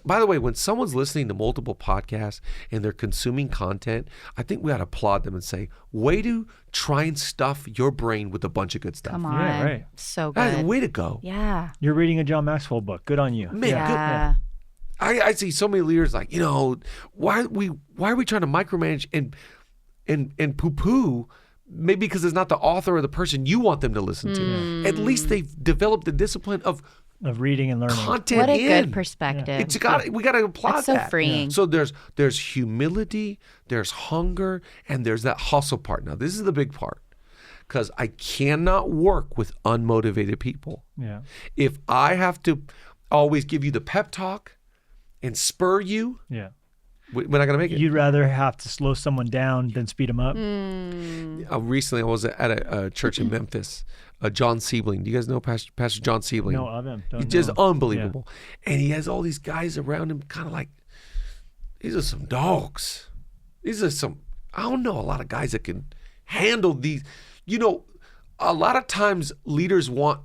By the way, when someone's listening to multiple podcasts and they're consuming content, I think we ought to applaud them and say, way to try and stuff your brain with a bunch of good stuff. Come on. Yeah, right. So good. Way to go. Yeah. You're reading a John Maxwell book. Good on you. Man, Yeah. I see so many leaders like, why are we trying to micromanage and poo-poo? Maybe because it's not the author or the person you want them to listen to. At least they've developed the discipline of reading and learning. Content. What a in. good perspective. We got to apply That's so that. freeing. So there's humility, there's hunger, and there's that hustle part. Now this is the big part, because I cannot work with unmotivated people. Yeah. If I have to always give you the pep talk and spur you, Yeah. we're not going to make it. You'd rather have to slow someone down than speed them up. Recently, I was at a church in Memphis. John Siebling. Do you guys know Pastor John Siebling? No, of him. He's just unbelievable. Yeah. And he has all these guys around him kind of like, these are some dogs. These are some, I don't know, a lot of guys that can handle these. A lot of times leaders want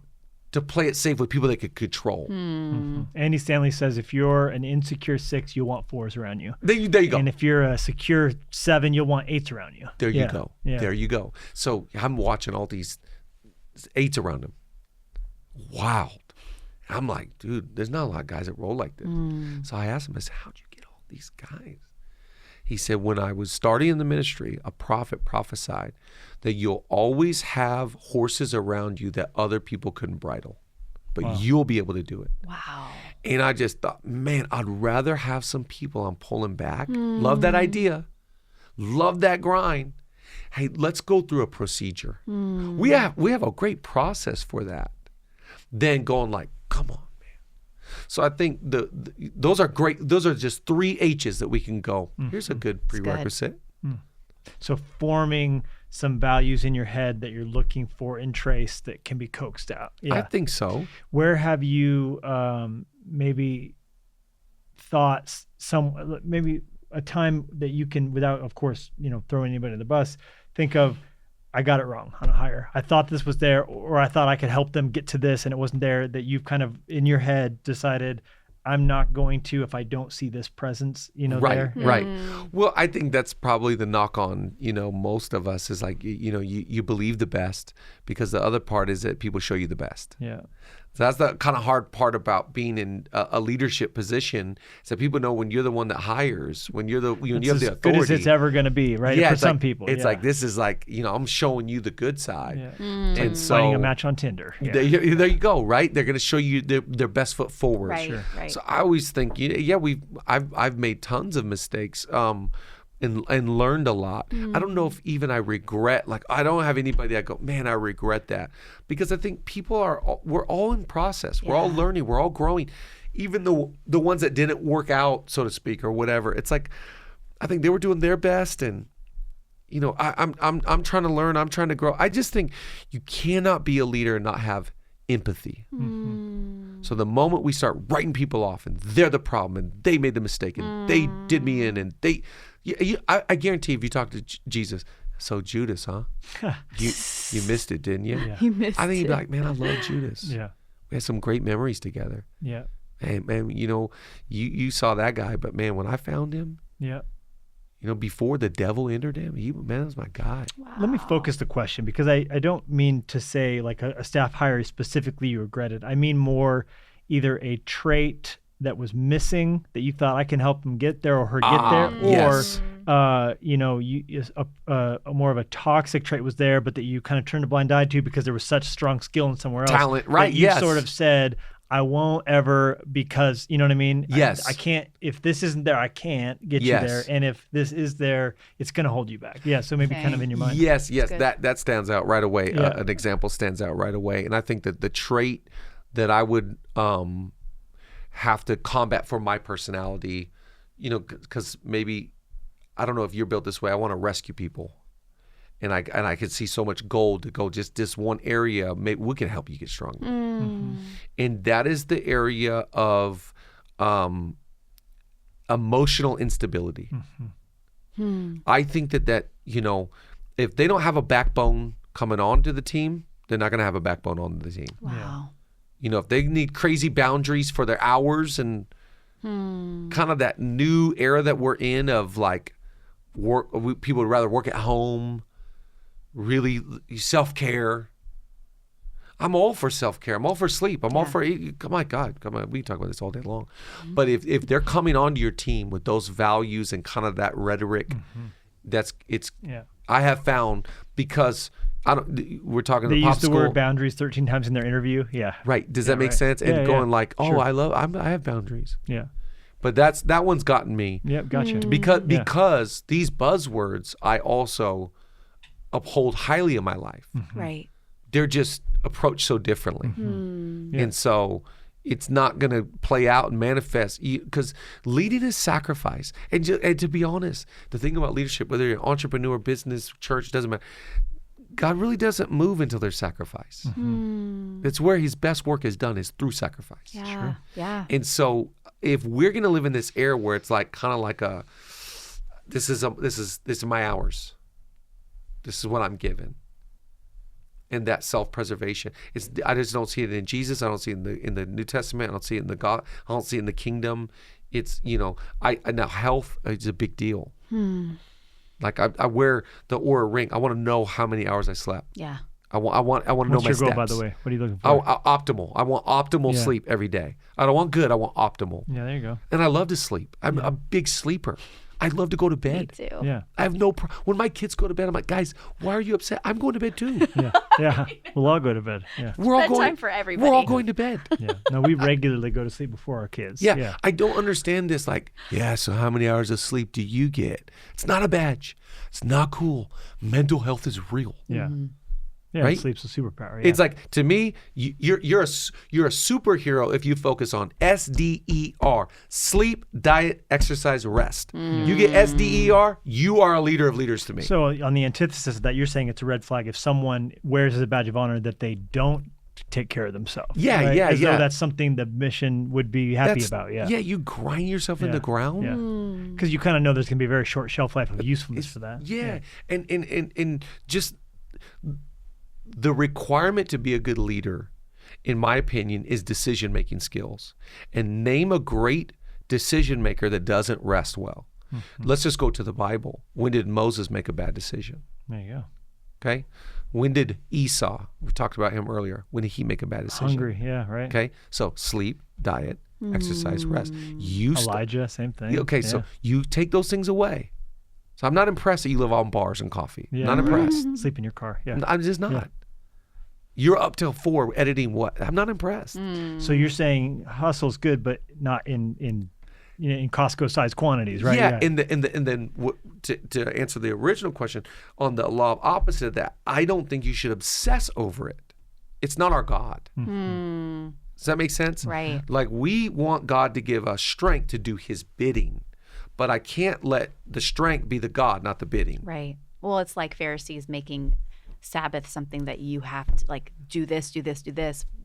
to play it safe with people they could control. Andy Stanley says if you're an insecure 6, you'll want 4s around you. There you go. And if you're a secure 7, you'll want 8s around you. There you go. Yeah. There you go. So I'm watching all these 8s around him. Wow. I'm like, dude, there's not a lot of guys that roll like this. So I asked him, I said, how'd you get all these guys? He said, when I was starting in the ministry, a prophet prophesied that you'll always have horses around you that other people couldn't bridle, but you'll be able to do it. Wow. And I just thought, man, I'd rather have some people I'm pulling back. Love that idea. Love that grind. Hey, let's go through a procedure. We have a great process for that. Then going like, come on. So I think those are great. Those are just 3 H's that we can go. Here's a good prerequisite. So forming some values in your head that you're looking for in Trace that can be coaxed out. Yeah. I think so. Where have you maybe thought maybe a time that you can, without, of course, throwing anybody in the bus, think of, I got it wrong on a hire. I thought this was there, or I thought I could help them get to this and it wasn't there, that you've kind of in your head decided, I'm not going to if I don't see this presence, there. Right. Well, I think that's probably the knock on, most of us is like, you believe the best because the other part is that people show you the best. Yeah. So that's the kind of hard part about being in a leadership position, is that people know when you're the one that hires, when you have the authority. As good as it's ever going to be, right? Yeah, for some people. It's like, this is like, I'm showing you the good side. Yeah. And so finding a match on Tinder. Yeah. There you go, right? They're going to show you their best foot forward. Right, right. So I always think, I've made tons of mistakes. And learned a lot. I don't know if even I regret, I don't have anybody that I go, man, I regret that. Because I think we're all in process. We're all learning. We're all growing. Even the ones that didn't work out, so to speak, or whatever. It's like, I think they were doing their best, and I'm trying to learn. I'm trying to grow. I just think you cannot be a leader and not have empathy. So the moment we start writing people off and they're the problem and they made the mistake and they did me in and they... I guarantee if you talk to Jesus, so Judas, huh? You missed it, didn't you? Yeah. You missed it. I think he'd be like, man, I love Judas. Yeah. We had some great memories together. Yeah. Hey, man, you saw that guy, but man, when I found him, yeah, before the devil entered him, that was my guy. Wow. Let me focus the question, because I don't mean to say like a staff hire specifically you regretted. I mean more either a trait that was missing that you thought I can help them get there or her get there, yes. or more of a toxic trait was there, but that you kind of turned a blind eye to because there was such strong skill in somewhere else. Talent, right? You sort of said, I won't ever, because you know what I mean? Yes. I can't, if this isn't there, I can't get you there. And if this is there, it's going to hold you back. Yeah. So maybe kind of in your mind. Yes. That stands out right away. Yeah. An example stands out right away. And I think that the trait that I would have to combat for my personality, because maybe, I don't know if you're built this way, I want to rescue people. And I could see so much gold to go just this one area. Maybe we can help you get stronger. And that is the area of emotional instability. I think that if they don't have a backbone coming onto the team, they're not going to have a backbone on the team. Wow. If they need crazy boundaries for their hours and kind of that new era that we're in of like people would rather work at home, really self-care. I'm all for self-care. I'm all for sleep. I'm all for, my God, come on, we can talk about this all day long. But if they're coming onto your team with those values and kind of that rhetoric, I have found, because we're talking they to pop used the school. word boundaries 13 times in their interview. Yeah. Right. Does that make sense? And going like, oh, sure. I have boundaries. Yeah. But that one's gotten me. Yep. Gotcha. Because these buzzwords I also uphold highly in my life. Right. They're just approached so differently. And so it's not going to play out and manifest, because leading is sacrifice. And to be honest, the thing about leadership, whether you're an entrepreneur, business, church, doesn't matter. God really doesn't move until there's sacrifice. That's where his best work is done, is through sacrifice. Yeah. Sure. Yeah. And so if we're going to live in this era where it's like kind of like this is my hours. This is what I'm given. And that self-preservation, I just don't see it in Jesus. I don't see it in the New Testament. I don't see it in the God. I don't see it in the kingdom. It's, now health is a big deal. Like I wear the Oura ring. I want to know how many hours I slept. Yeah. I want to know my steps. What's your goal, by the way? What are you looking for? Optimal. I want optimal sleep every day. I don't want good. I want optimal. Yeah, there you go. And I love to sleep. I'm a big sleeper. I love to go to bed. Me too. Yeah. I have when my kids go to bed, I'm like, guys, why are you upset? I'm going to bed too. Yeah. We'll all go to bed. Yeah. We're all Bedtime for everybody. We're all going to bed. Yeah. No, we regularly go to sleep before our kids. Yeah. I don't understand this. Like, so how many hours of sleep do you get? It's not a badge. It's not cool. Mental health is real. Yeah. Yeah, right? Sleep's a superpower. Yeah. It's like, to me, you're a superhero if you focus on SDER: sleep, diet, exercise, rest. You get SDER, you are a leader of leaders to me. So on the antithesis of that, you're saying it's a red flag if someone wears as a badge of honor that they don't take care of themselves. Yeah, right? yeah, As yeah. though that's something the mission would be happy about. Yeah. Yeah, you grind yourself in the ground. Yeah. Because you kind of know there's going to be a very short shelf life of usefulness for that. Yeah. And just the requirement to be a good leader, in my opinion, is decision-making skills. And name a great decision maker that doesn't rest well. Let's just go to the Bible. When did Moses make a bad decision? There you go. Okay. When did Esau, we talked about him earlier, when did he make a bad decision? Hungry, yeah, right. Okay. So sleep, diet, exercise, rest. Elijah, same thing. Okay, so you take those things away. So I'm not impressed that you live on bars and coffee. Yeah, not impressed. Sleep in your car. Yeah. I'm just not. Yeah. You're up till 4 editing what? I'm not impressed. So you're saying hustle's good, but not in Costco-sized quantities, right? Yeah. And then to answer the original question on the law of opposite of that, I don't think you should obsess over it. It's not our God. Does that make sense? Right. Like, we want God to give us strength to do his bidding, but I can't let the strength be the God, not the bidding. Right. Well, it's like Pharisees making Sabbath something that you have to, like, do this,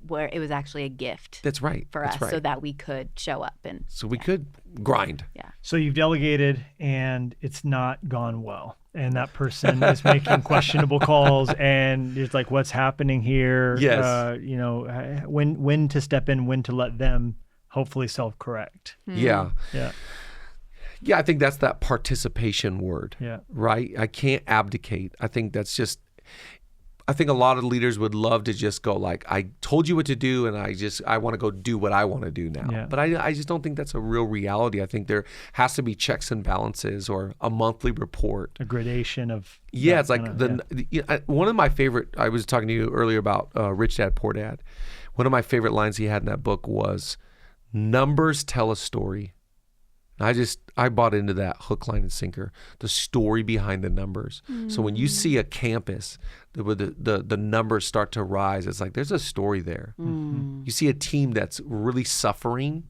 where it was actually a gift. That's right. For us, so that we could show up and. So we could grind. Yeah. So you've delegated and it's not gone well. And that person is making questionable calls and it's like, what's happening here? Yes. When to step in, when to let them hopefully self-correct. Yeah. Yeah. Yeah, I think that's that participation word. Yeah. Right? I can't abdicate. I think a lot of leaders would love to just go like, I told you what to do and I want to go do what I want to do now. Yeah. But I just don't think that's a real reality. I think there has to be checks and balances or a monthly report. A gradation of. Yeah, it's like one of my favorite, I was talking to you earlier about Rich Dad, Poor Dad. One of my favorite lines he had in that book was, numbers tell a story. I bought into that hook, line, and sinker, the story behind the numbers. So when you see a campus where the numbers start to rise, it's like there's a story there. You see a team that's really suffering,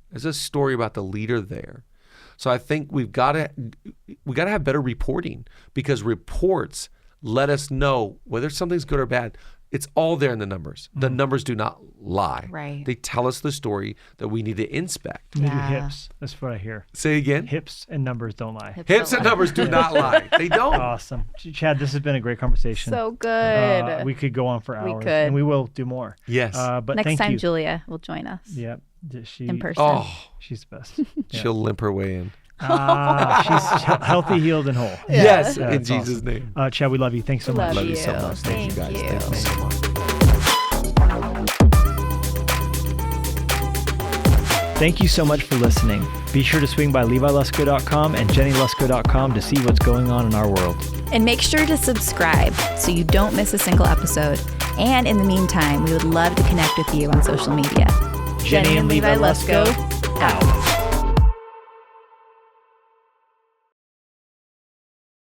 there's a story about the leader there. So I think we got to have better reporting, because reports let us know whether something's good or bad. It's all there in the numbers. The numbers do not lie. Right. They tell us the story that we need to inspect. Maybe hips. That's what I hear. Say again? Hips and numbers don't lie. Hips and numbers do not lie. They don't. Awesome. Chad, this has been a great conversation. So good. We could go on for hours. We could. And we will do more. Yes. But next thank time you. Julia will join us. Yep. In person. Oh, she's the best. Yeah. she'll limp her way in. She's healthy, healed, and whole. Yes, Yeah, in that's Jesus' awesome. name. Chad, we love you. Thanks so much. Love you so much. Thank you, guys. Thank you so much. Thank you so much for listening. Be sure to swing by LeviLusko.com and JennieLusko.com to see what's going on in our world. And make sure to subscribe so you don't miss a single episode. And in the meantime, we would love to connect with you on social media. Jennie and Levi Lusko, out.